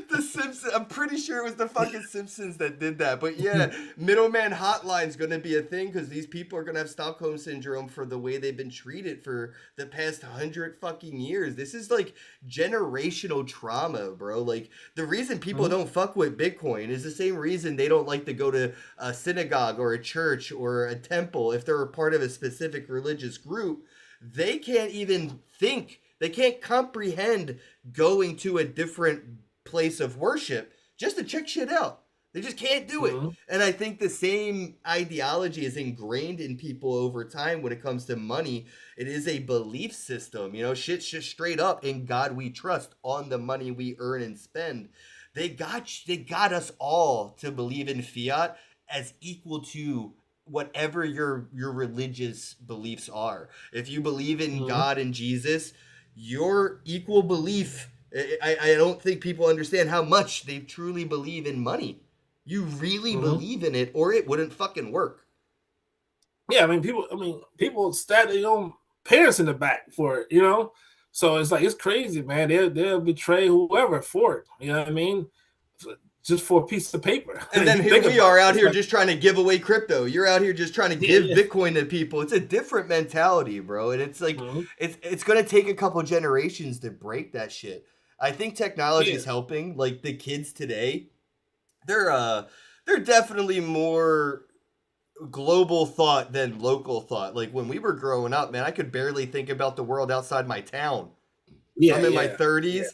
The Simpsons. I'm pretty sure it was the fucking Simpsons that did that. But yeah, middleman hotline's gonna be a thing because these people are gonna have Stockholm syndrome for the way they've been treated for the past 100 fucking years. This is like generational trauma, bro. Like, the reason people don't fuck with Bitcoin is the same reason they don't like to go to a synagogue or a church or a temple if they're a part of a specific religious group. They can't even think. They can't comprehend going to a different place of worship just to check shit out. They just can't do it. And I think the same ideology is ingrained in people over time when it comes to money. It is a belief system. Shit's just straight up, in God we trust, on the money we earn and spend. They got us all to believe in fiat as equal to whatever your religious beliefs are. If you believe in God and Jesus, your equal belief. I don't think people understand how much they truly believe in money. You really believe in it, or it wouldn't fucking work. Yeah, people stab their own parents in the back for it, So it's like, it's crazy, man. They'll betray whoever for it. You know what I mean? Just for a piece of paper. And then here we are out here just trying to give away crypto. You're out here just trying to give Bitcoin to people. It's a different mentality, bro. And it's like, it's going to take a couple generations to break that shit. I think technology is helping. Like, the kids today, they're definitely more global thought than local thought. Like, when we were growing up, man, I could barely think about the world outside my town. I'm in my 30s.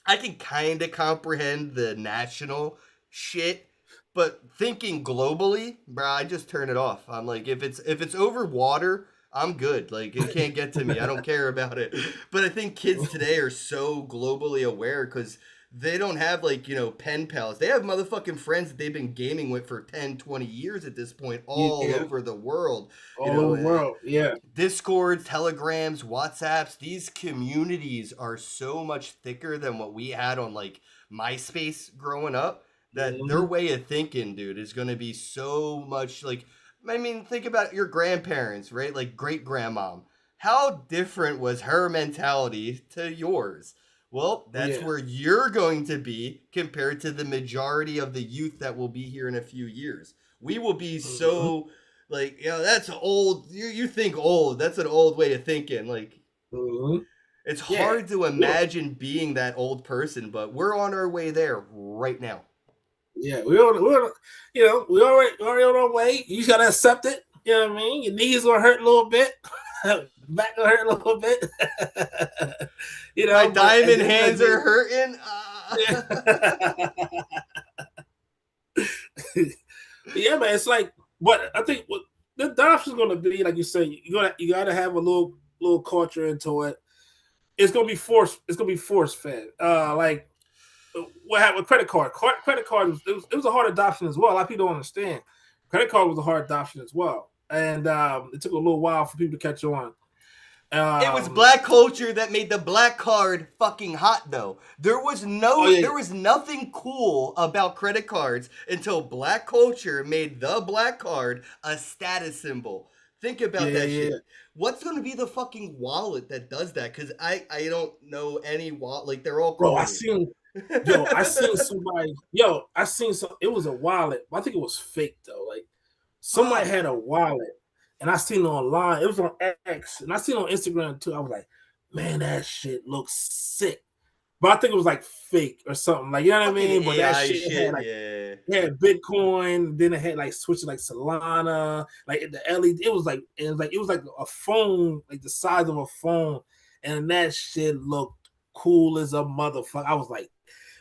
I can kind of comprehend the national shit, but thinking globally, bro, I just turn it off. I'm like, if it's over water, I'm good. Like it can't get to me. I don't care about it. But I think kids today are so globally aware because they don't have like, pen pals. They have motherfucking friends that they've been gaming with for 10, 20 years at this point all Yeah, over the world. all over the world. Yeah. Discord, Telegrams, WhatsApps, these communities are so much thicker than what we had on like MySpace growing up that their Mhm. way of thinking, dude, is going to be so much like, I mean, think about your grandparents, right? Like great grandmom. How different was her mentality to yours? Well, that's Yeah. where you're going to be compared to the majority of the youth that will be here in a few years. We will be Mhm. so like, that's old. You think old. That's an old way of thinking. Like, Mhm. it's Yeah. hard to imagine being that old person, but we're on our way there right now. Yeah, we already on our way. You just gotta accept it. You know what I mean? Your knees gonna hurt a little bit, back gonna hurt a little bit. My But at diamond the end of hands the are hurting. day, yeah, man. It's like, but I think what the adoption is gonna be, like you say, you gotta have a little culture into it. It's gonna be forced. It's gonna be force fed. Like what happened with credit card? Credit card was a hard adoption as well. A lot of people don't understand. Credit card was a hard adoption as well, and it took a little while for people to catch on. It was Um, black culture that made the black card fucking hot though. oh yeah, There was nothing cool about credit cards until black culture made the black card a status symbol. Think yeah, about yeah, that yeah. shit. What's going to be the fucking wallet that does that? Cuz I don't know any wallet, like they're all Bro, corny. I seen somebody, I seen some. It was a wallet. I think it was fake though. Like somebody Oh, had a wallet, and I seen it online. It was on X, and I seen it on Instagram too. I was like, man, that shit looks sick. But I think it was like fake or something. Like, you know what I fucking mean? But that AI shit had shit, like yeah. it had Bitcoin, then it had like switches like Solana, like the LED. It was like a phone, like the size of a phone, and that shit looked cool as a motherfucker. I was like,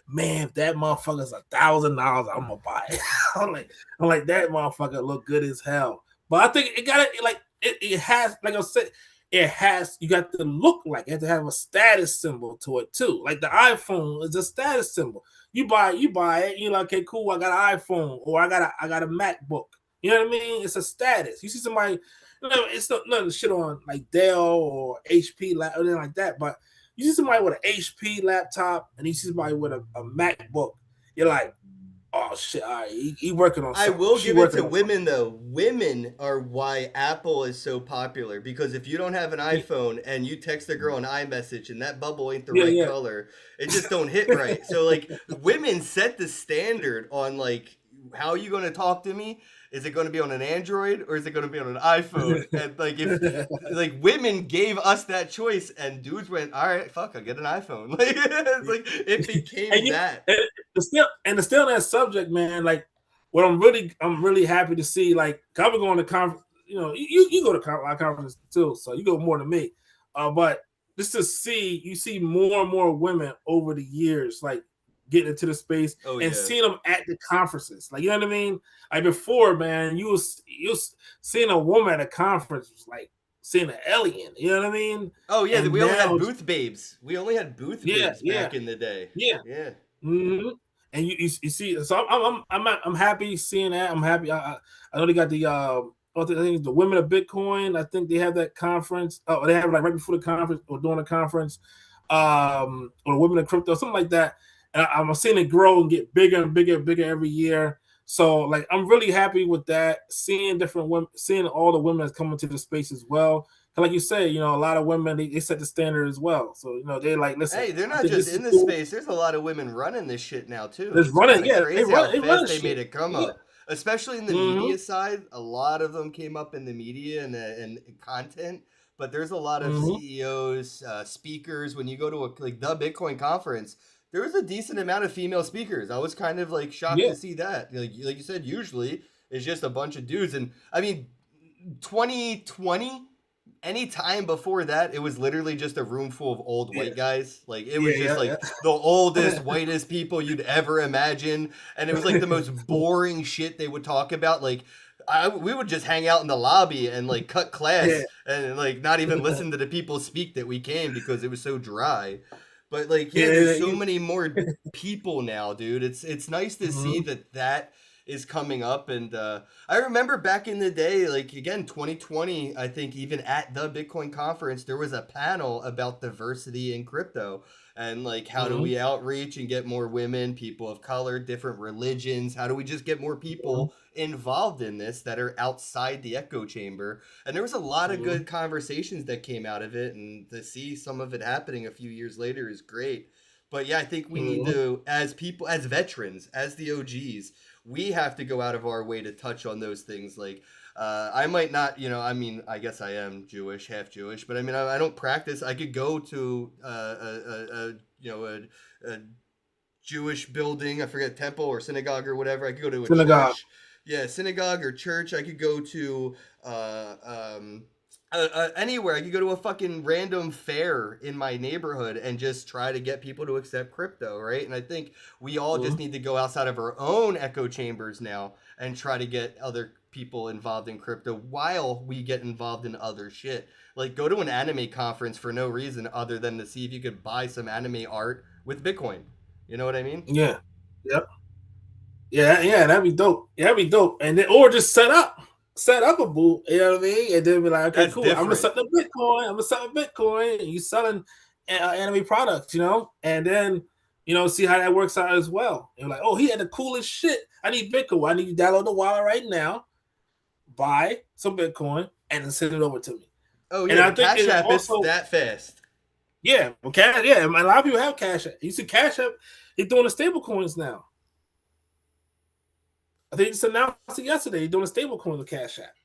man, if that motherfucker's $1,000, I'm gonna buy it. I'm like that motherfucker look good as hell. But I think it got it like it has, like I said, it has, you got to look like it, to have a status symbol to it too. Like the iPhone is a status symbol. You buy it, you're like, okay, cool, I got an iPhone, or I got a MacBook. You know what I mean? It's a status. You see somebody, it's not nothing shit on like Dell or HP or anything like that, but you see somebody with an HP laptop and you see somebody with a MacBook, you're like, oh shit, all right, he working on I something. will She give it working to on something. women though. Women are why Apple is so popular because if you don't have an Yeah, iPhone and you text a girl an iMessage and that bubble ain't the right yeah, color, it just don't hit right. So like women set the standard on like how you going to talk to me? Is it going to be on an Android or is it going to be on an iPhone? And like if like women gave us that choice and dudes went, "All right, fuck, I'll get an iPhone." Like it's like it and became you that. and it's still on that subject, man. Like, what I'm really happy to see. Like, I've been going to conference. You go to a lot of conferences too, so you go more than me. But just to see, you see more and more women over the years, like getting into the space Oh and yeah. seeing them at the conferences. Like, you know what I mean? Like before, man, you was seeing a woman at a conference was like seeing an alien. You know what I mean? Oh yeah, And we only had now, booth babes. We only had booth yeah, babes yeah, back in the day. yeah. Yeah. Mhm. And you see, so I'm happy seeing that. I'm happy. I know they got I think the women of Bitcoin. I think they have that conference. Oh, they have it like right before the conference or during the conference. Or the women of crypto, something like that. And I'm seeing it grow and get bigger and bigger and bigger every year. So like I'm really happy with that. Seeing different women, seeing all the women that's coming to the space as well. And like you say, a lot of women they set the standard as well. So they're like, listen, Hey, they're I not think just this is in this cool. space. There's a lot of women running this shit now too. It's It's running, kind of yeah. They crazy how run, they fast run they made shit. it come Yeah. up, especially in the Mm-hmm. media side. A lot of them came up in the media and content. But there's a lot of Mm-hmm. CEOs, speakers. When you go to like the Bitcoin conference, there was a decent amount of female speakers. I was kind of like shocked Yeah. to see that. Like you said, usually it's just a bunch of dudes. And I mean, 2020. any time before that, it was literally just a room full of old white guys. Like it was Yeah, just like the oldest, whitest people you'd ever imagine, and it was like the most boring shit they would talk about. Like we would just hang out in the lobby and like cut class and like not even listen to the people speak that we came because it was so dry. But like there's so many more people now, dude. It's nice to see that is coming up. And I remember back in the day, like again, 2020, I think even at the Bitcoin conference, there was a panel about diversity in crypto and like how do we outreach and get more women, people of color, different religions? How do we just get more people involved in this that are outside the echo chamber? And there was a lot of good conversations that came out of it, and to see some of it happening a few years later is great. But yeah, I think we need to, as people, as veterans, as the OGs, we have to go out of our way to touch on those things. Like, I might not, I mean, I guess I am Jewish, half Jewish, but I mean, I don't practice. I could go to a Jewish building, I forget, temple or synagogue or whatever. I could go to a church. Yeah, synagogue or church. I could go to anywhere. I could go to a fucking random fair in my neighborhood and just try to get people to accept crypto, right? And I think we all just need to go outside of our own echo chambers now and try to get other people involved in crypto while we get involved in other shit. Like go to an anime conference for no reason other than to see if you could buy some anime art with Bitcoin. You know what I mean? Yeah. Yep. Yeah, that'd be dope. Yeah, that'd be dope. And then, or just set up a booth, you know what I mean? And then be like, okay, cool. Different. I'm gonna sell the Bitcoin. I'm gonna sell Bitcoin. And you selling anime products, and then see how that works out as well. And like, oh, he had the coolest shit. I need Bitcoin. I need you to download the wallet right now, buy some Bitcoin, and then send it over to me. Oh yeah, and I think Cash App also, is that fast. Yeah, yeah. A lot of people have Cash App. You see, Cash App is doing the stable coins now. I think just announced it yesterday. They're doing a stable coin with Cash App.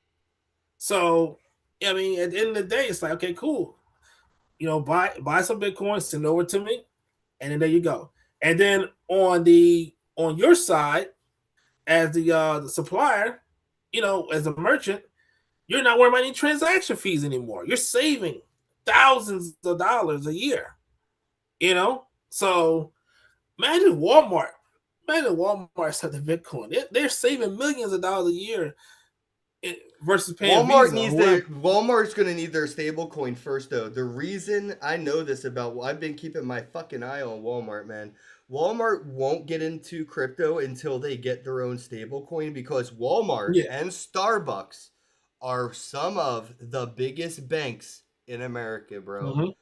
So, I mean, at the end of the day, it's like, okay, cool. Buy some Bitcoin, send it over to me, and then there you go. And then on your side, as the supplier, as a merchant, you're not worrying about any transaction fees anymore. You're saving thousands of dollars a year. So imagine Walmart. Imagine Walmart said the Bitcoin. They're saving millions of dollars a year versus paying Walmart's going to need their stable coin first, though. The reason I know this I've been keeping my fucking eye on Walmart, man. Walmart won't get into crypto until they get their own stable coin because Walmart and Starbucks are some of the biggest banks in America, bro.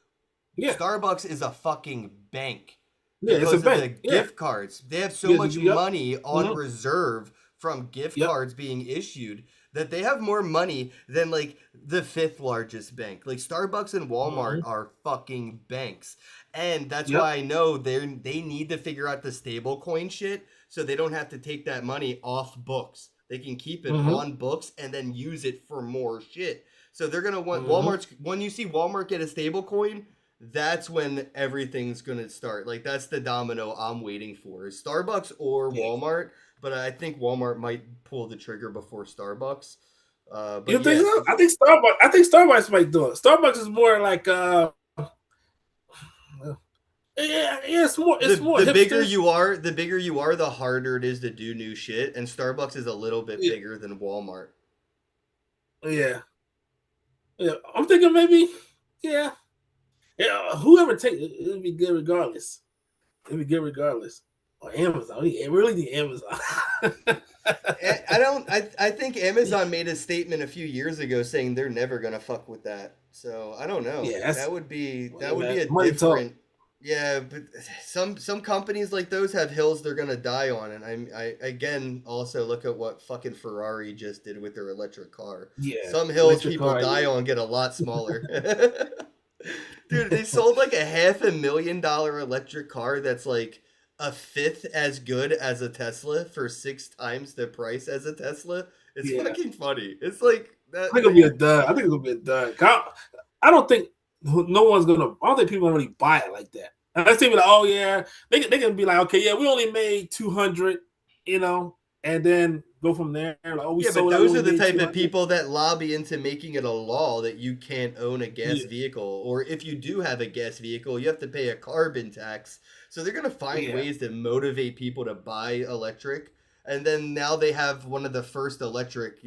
Yeah. Starbucks is a fucking bank. Because of the gift cards. They have so much money on reserve from gift cards being issued that they have more money than like the 5th largest bank. Like Starbucks and Walmart are fucking banks. And that's why I know they need to figure out the stable coin shit so they don't have to take that money off books. They can keep it on books and then use it for more shit. So they're going to want when you see Walmart get a stable coin, that's when everything's going to start. Like, that's the domino I'm waiting for. Is Starbucks or Walmart, but I think Walmart might pull the trigger before Starbucks. But you think so? I think Starbucks might do it. Starbucks is more like it's more the bigger you are, the harder it is to do new shit, and Starbucks is a little bit bigger than Walmart. Yeah. I'm thinking maybe whoever takes it, it'll be good regardless. Or Amazon. Really the Amazon. I think Amazon made a statement a few years ago saying they're never gonna fuck with that. So I don't know. Yeah, that would be a different. Yeah, but some companies like those have hills they're gonna die on, and I again also look at what fucking Ferrari just did with their electric car. Yeah, some hills people die on get a lot smaller. Dude, they sold like a $500,000 electric car that's like a fifth as good as a Tesla for 6 times the price as a Tesla. It's fucking funny. It's like that. I think it'll be a dud. I think it'll be a dud. I don't think people gonna really buy it like that. Unless they be like, oh yeah, they can be like, okay, yeah, we only made 200, and then go from there. Like, oh, we Yeah, but sold out those when are we the made type of 200. people that lobby into making it a law that you can't own a gas Yeah. vehicle, or if you do have a gas vehicle, you have to pay a carbon tax. So they're gonna find Yeah. ways to motivate people to buy electric, and then now they have one of the first electric,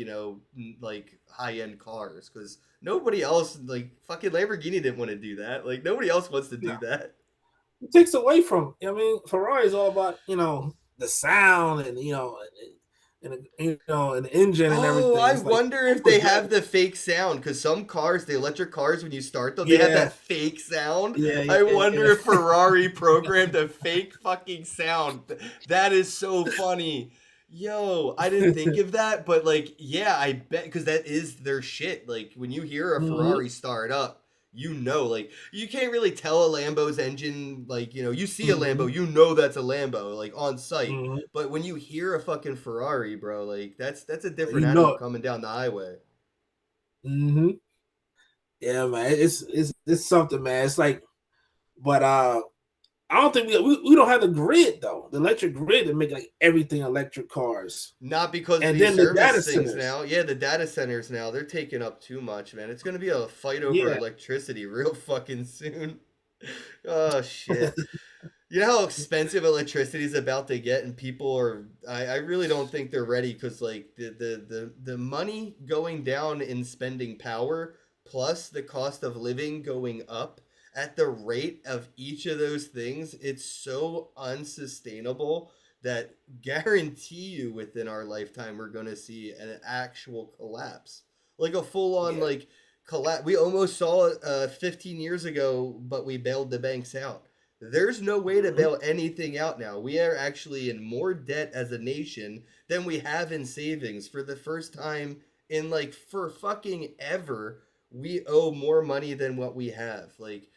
like high end cars, because nobody else, like fucking Lamborghini, didn't want to do that. Like nobody else wants to do No. that. It takes away from. I mean, Ferrari is all about the sound and and the engine and Oh, everything. I It's like wonder if they have the fake sound, because some cars, the electric cars, when you start them, they have yeah, that fake sound. yeah, I yeah, wonder yeah. if Ferrari programmed a fake fucking sound. That is so funny. Yo, I didn't think of that, but like, yeah, I bet, because that is their shit. Like, when you hear a Mhm, Ferrari start up, like, you can't really tell a Lambo's engine, like, you see a mhm, Lambo, that's a Lambo, like, on sight. mhm. But when you hear a fucking Ferrari, bro, like that's a different You know animal it. coming down the highway. Mhm. Yeah, man. It's something, man. It's like, but I don't think we don't have the grid though, the electric grid to make like everything electric cars, Not because of and these then the data service things centers. now. Yeah, the data centers now, they're taking up too much, man. It's gonna be a fight over Yeah. electricity real fucking soon. Oh shit. You know how expensive electricity is about to get, and people are. I really don't think they're ready, because like the money going down in spending power, plus the cost of living going up at the rate of each of those things, it's so unsustainable that guarantee you within our lifetime we're going to see an actual collapse, like a full on Yeah. like collapse. We almost saw it 15 years ago, but we bailed the banks out. There's no way to Mhm. bail anything out now. We are actually in more debt as a nation than we have in savings for the first time in like for fucking ever. We owe more money than what we have. Like,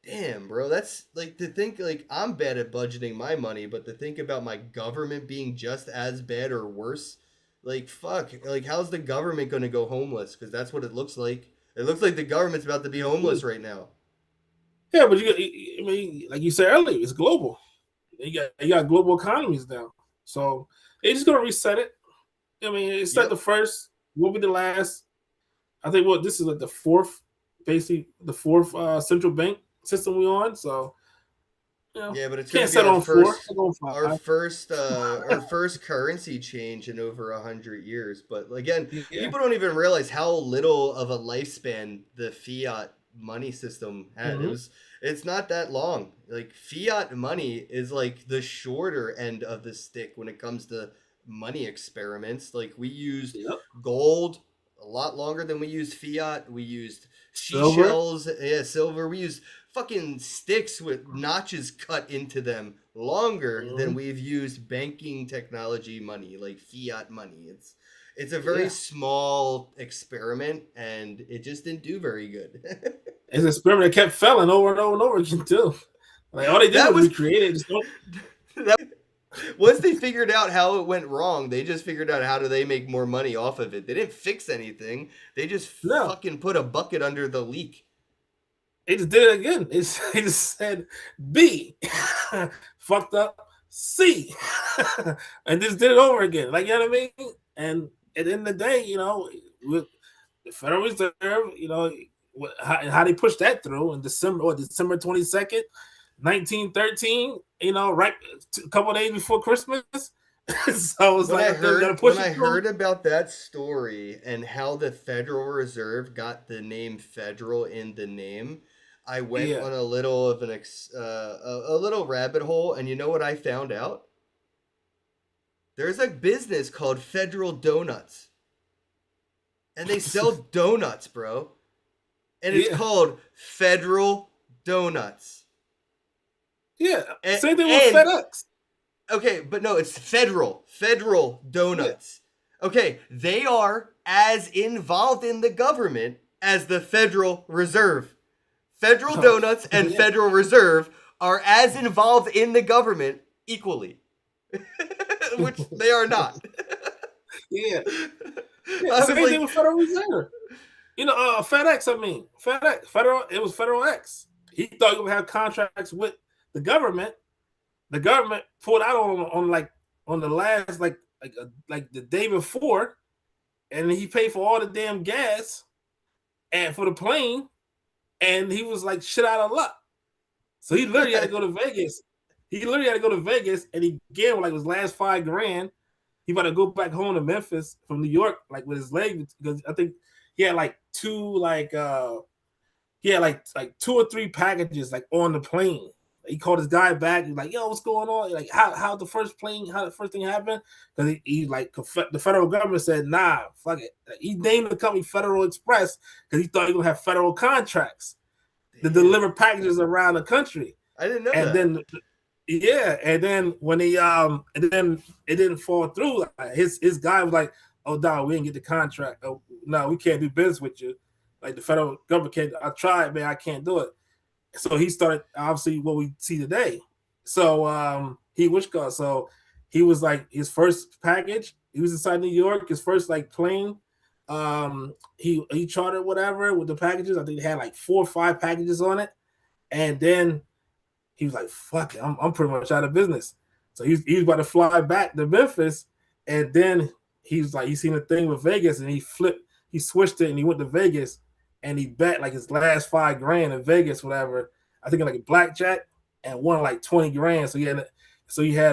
damn, bro. That's like to think like I'm bad at budgeting my money, but to think about my government being just as bad or worse, like fuck. Like, how's the government going to go homeless? Because that's what it looks like. It looks like the government's about to be homeless right now. Yeah, but I mean, like you said earlier, it's global. You got global economies now, so they're just gonna reset it. I mean, it's not the Yep. first, won't be the last. I think this is like the fourth, basically the fourth central bank system we on. So Yeah, but it's gonna can't be settle on four. Go on our five. first our first currency change in over 100 years. But again, Yeah. people don't even realize how little of a lifespan the fiat money system had. Hmm. It's not that long. Like fiat money is like the shorter end of the stick when it comes to money experiments. Like we used Yep. gold a lot longer than we used fiat. We used Silver. seashells, yeah, silver. We used fucking sticks with notches cut into them longer than Hmm. we've used banking technology money, like fiat money. It's a very Yeah. small experiment, and it just didn't do very good. It's an experiment that kept failing over and over and over again too. Like all they did that was was recreate it. Just don't. that once they figured out how it went wrong, they just figured out how do they make more money off of it. They didn't fix anything. They just No. fucking put a bucket under the leak. They just did it again. They just said B, fucked up C, and just did it over again. Like, you know what I mean? And at the end of the day, with the Federal Reserve, how they pushed that through in December 22nd, 1913. Right a couple of days before Christmas. So it's like, okay, we gotta When push it I through. heard about that story and how the Federal Reserve got the name federal in the name, I went Yeah. on a little of a little rabbit hole, and you know what I found out? There's a business called Federal Donuts, and they sell donuts, bro, and it's Yeah. called Federal Donuts. Yeah. And, Same thing with and FedEx. okay, but no, it's Federal Yeah. Donuts. Okay, they are as involved in the government as the Federal Reserve. Federal Donuts and Yeah. Federal Reserve are as involved in the government equally, which they are not. Yeah. Yeah, I was same thing like, with Federal Reserve. FedEx. I mean, FedEx. Federal. It was Federal X. He thought he would have contracts with the government. The government pulled out on the last like like the day before, and he paid for all the damn gas and for the plane, and he was like shit out of luck. So he literally had to go to Vegas. He literally had to go to Vegas, and he gambled like his last $5,000. He about to go back home to Memphis from New York, like with his leg, because I think he had like two or three packages like on the plane. He called his guy back. He's like, "Yo, what's going on? Like, how the first thing happened?" Because he like the federal government said, "Nah, fuck it." He named the company Federal Express because he thought he would have federal contracts to deliver packages around the country. I didn't know and that. Then and then when he and then it didn't fall through. His guy was like, "Oh, dog, we didn't get the contract. Oh, no, we can't do business with you. Like the federal government can't. I tried, man, I can't do it." So he started obviously what we see today. So so he was like his first package. He was inside New York. His first like plane. He chartered whatever with the packages. I think they had like 4 or 5 packages on it, and then he was like, "Fuck it, I'm pretty much out of business." So he was about to fly back to Memphis, and then he was like, he seen a thing with Vegas, and he switched it, and he went to Vegas, and he bet like his last $5,000 in Vegas, whatever. I think like a blackjack, and won like 20 grand. So he had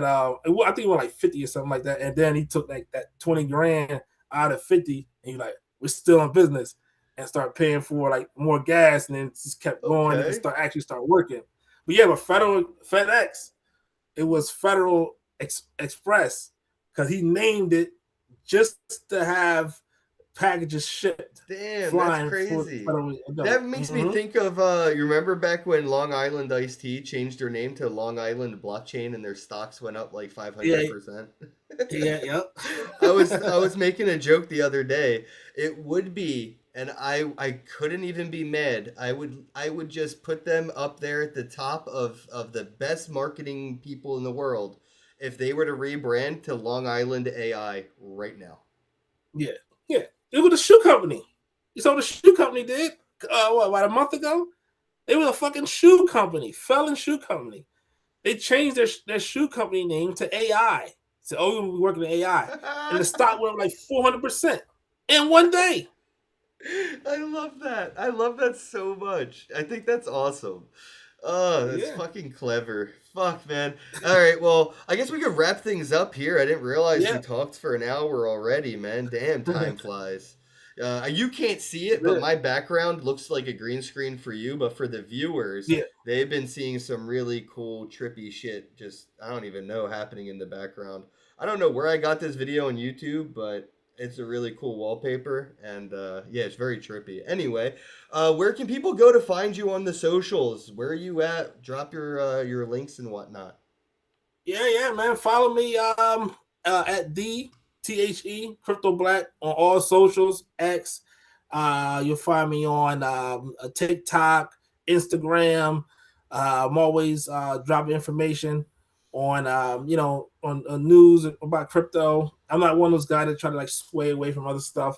I think he won like 50 or something like that, and then he took like that 20 grand out of 50, and he like, "We're still in business," and start paying for like more gas, and then just kept going and start working. But yeah, but FedEx, it was Federal Express because he named it just to have packages shipped. Damn, that's crazy. That makes me think of you remember back when Long Island Iced Tea changed their name to Long Island Blockchain and their stocks went up like 500%? Yeah. I was making a joke the other day. It would be, and I couldn't even be mad. I would just put them up there at the top of the best marketing people in the world if they were to rebrand to Long Island AI right now. Yeah. It was a shoe company. You saw what the shoe company did? About a month ago? They were a fucking shoe company, felon shoe company. They changed their shoe company name to AI. Said, "Oh, we'll be working in AI," and the stock went up like 400% in one day. I love that. I love that so much. I think that's awesome. Oh, that's fucking clever. Fuck, man. All right, well, I guess we could wrap things up here. I didn't realize we talked for an hour already, man. Damn, time flies. You can't see it, but my background looks like a green screen for you. But for the viewers, they've been seeing some really cool, trippy shit. Just, I don't even know, happening in the background. I don't know where I got this video on YouTube, but it's a really cool wallpaper, and it's very trippy. Anyway, where can people go to find you on the socials? Where are you at? Drop your links and whatnot. Yeah, man. Follow me at the Crypto Black on all socials. X. You'll find me on TikTok, Instagram. I'm always dropping information on on news about crypto. I'm not one of those guys that try to like sway away from other stuff,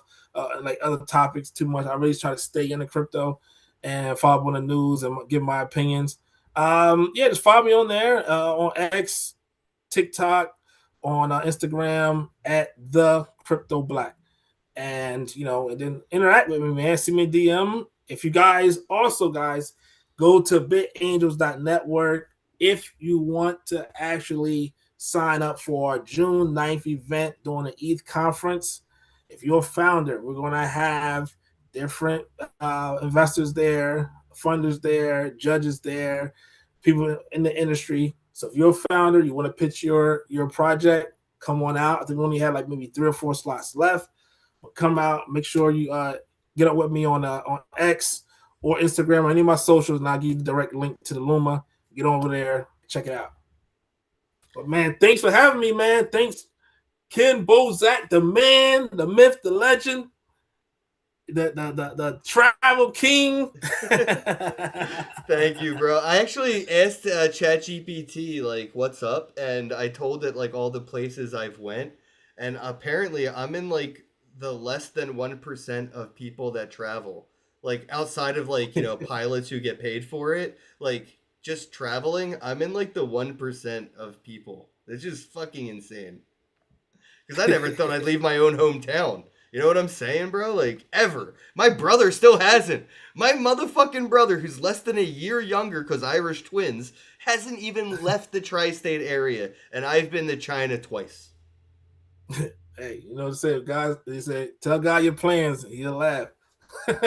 like other topics too much. I really try to stay in the crypto and follow up on the news and give my opinions. Just follow me on there on X, TikTok, on Instagram at the Crypto Black, and and then interact with me, man. Send me a DM. If you guys go to bitangels.network if you want to actually sign up for our June 9th event during the ETH conference. If you're a founder, we're going to have different investors there, funders there, judges there, people in the industry. So if you're a founder, you want to pitch your project, come on out. I think we only have like maybe 3 or 4 slots left. But come out, make sure you get up with me on X or Instagram or any of my socials, and I'll give you the direct link to the Luma. Get over there, check it out. But man, thanks for having me, man. Thanks, Ken Bozak, the man, the myth, the legend, the travel king. Thank you, bro. I actually asked ChatGPT like what's up, and I told it like all the places I've went, and apparently I'm in like the less than 1% of people that travel. Like outside of like, pilots who get paid for it, like just traveling, I'm in like the 1% of people. It's just fucking insane. because I never thought I'd leave my own hometown. You know what I'm saying, bro? Like, ever. My brother still hasn't. My motherfucking brother, who's less than a year younger because Irish twins, hasn't even left the tri-state area, and I've been to China twice. Hey, you know what I'm saying, guys? They say, tell God your plans, and he'll laugh. Fucking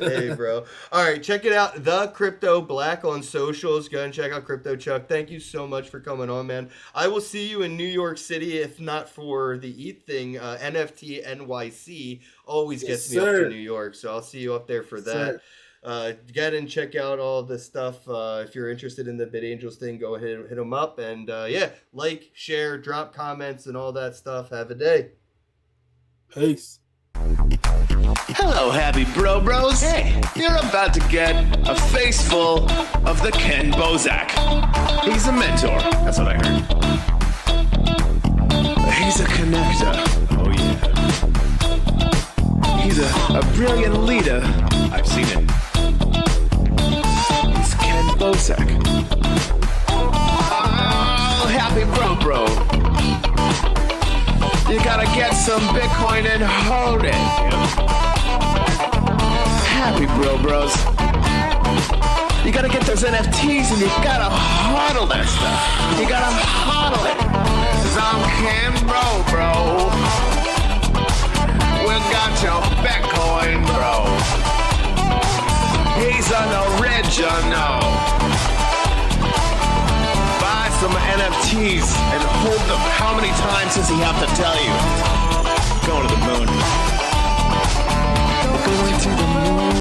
A, bro. All right, check it out. The Crypto Black on socials. Go and check out Crypto Chuck. Thank you so much for coming on, man. I will see you in New York City, if not for the ETH thing. NFT NYC always gets me up to New York, so I'll see you up there for that. Get and check out all the stuff. If you're interested in the BitAngels thing, go ahead and hit them up. And yeah, like, share, drop comments, and all that stuff. Have a day. Peace. Hello, happy bros. Hey, you're about to get a face full of the Ken Bozak. He's a mentor. That's what I heard. He's a connector. Oh, yeah. He's a brilliant leader. I've seen it. He's Ken Bozak. Oh, happy bro. You gotta get some Bitcoin and hold it. Happy bros. You gotta get those NFTs and you gotta hodl that stuff. You gotta hodl it. 'Cause I'm Ken bro. We got your Bitcoin, bro. He's an original. Buy some NFTs and hold them. How many times does he have to tell you?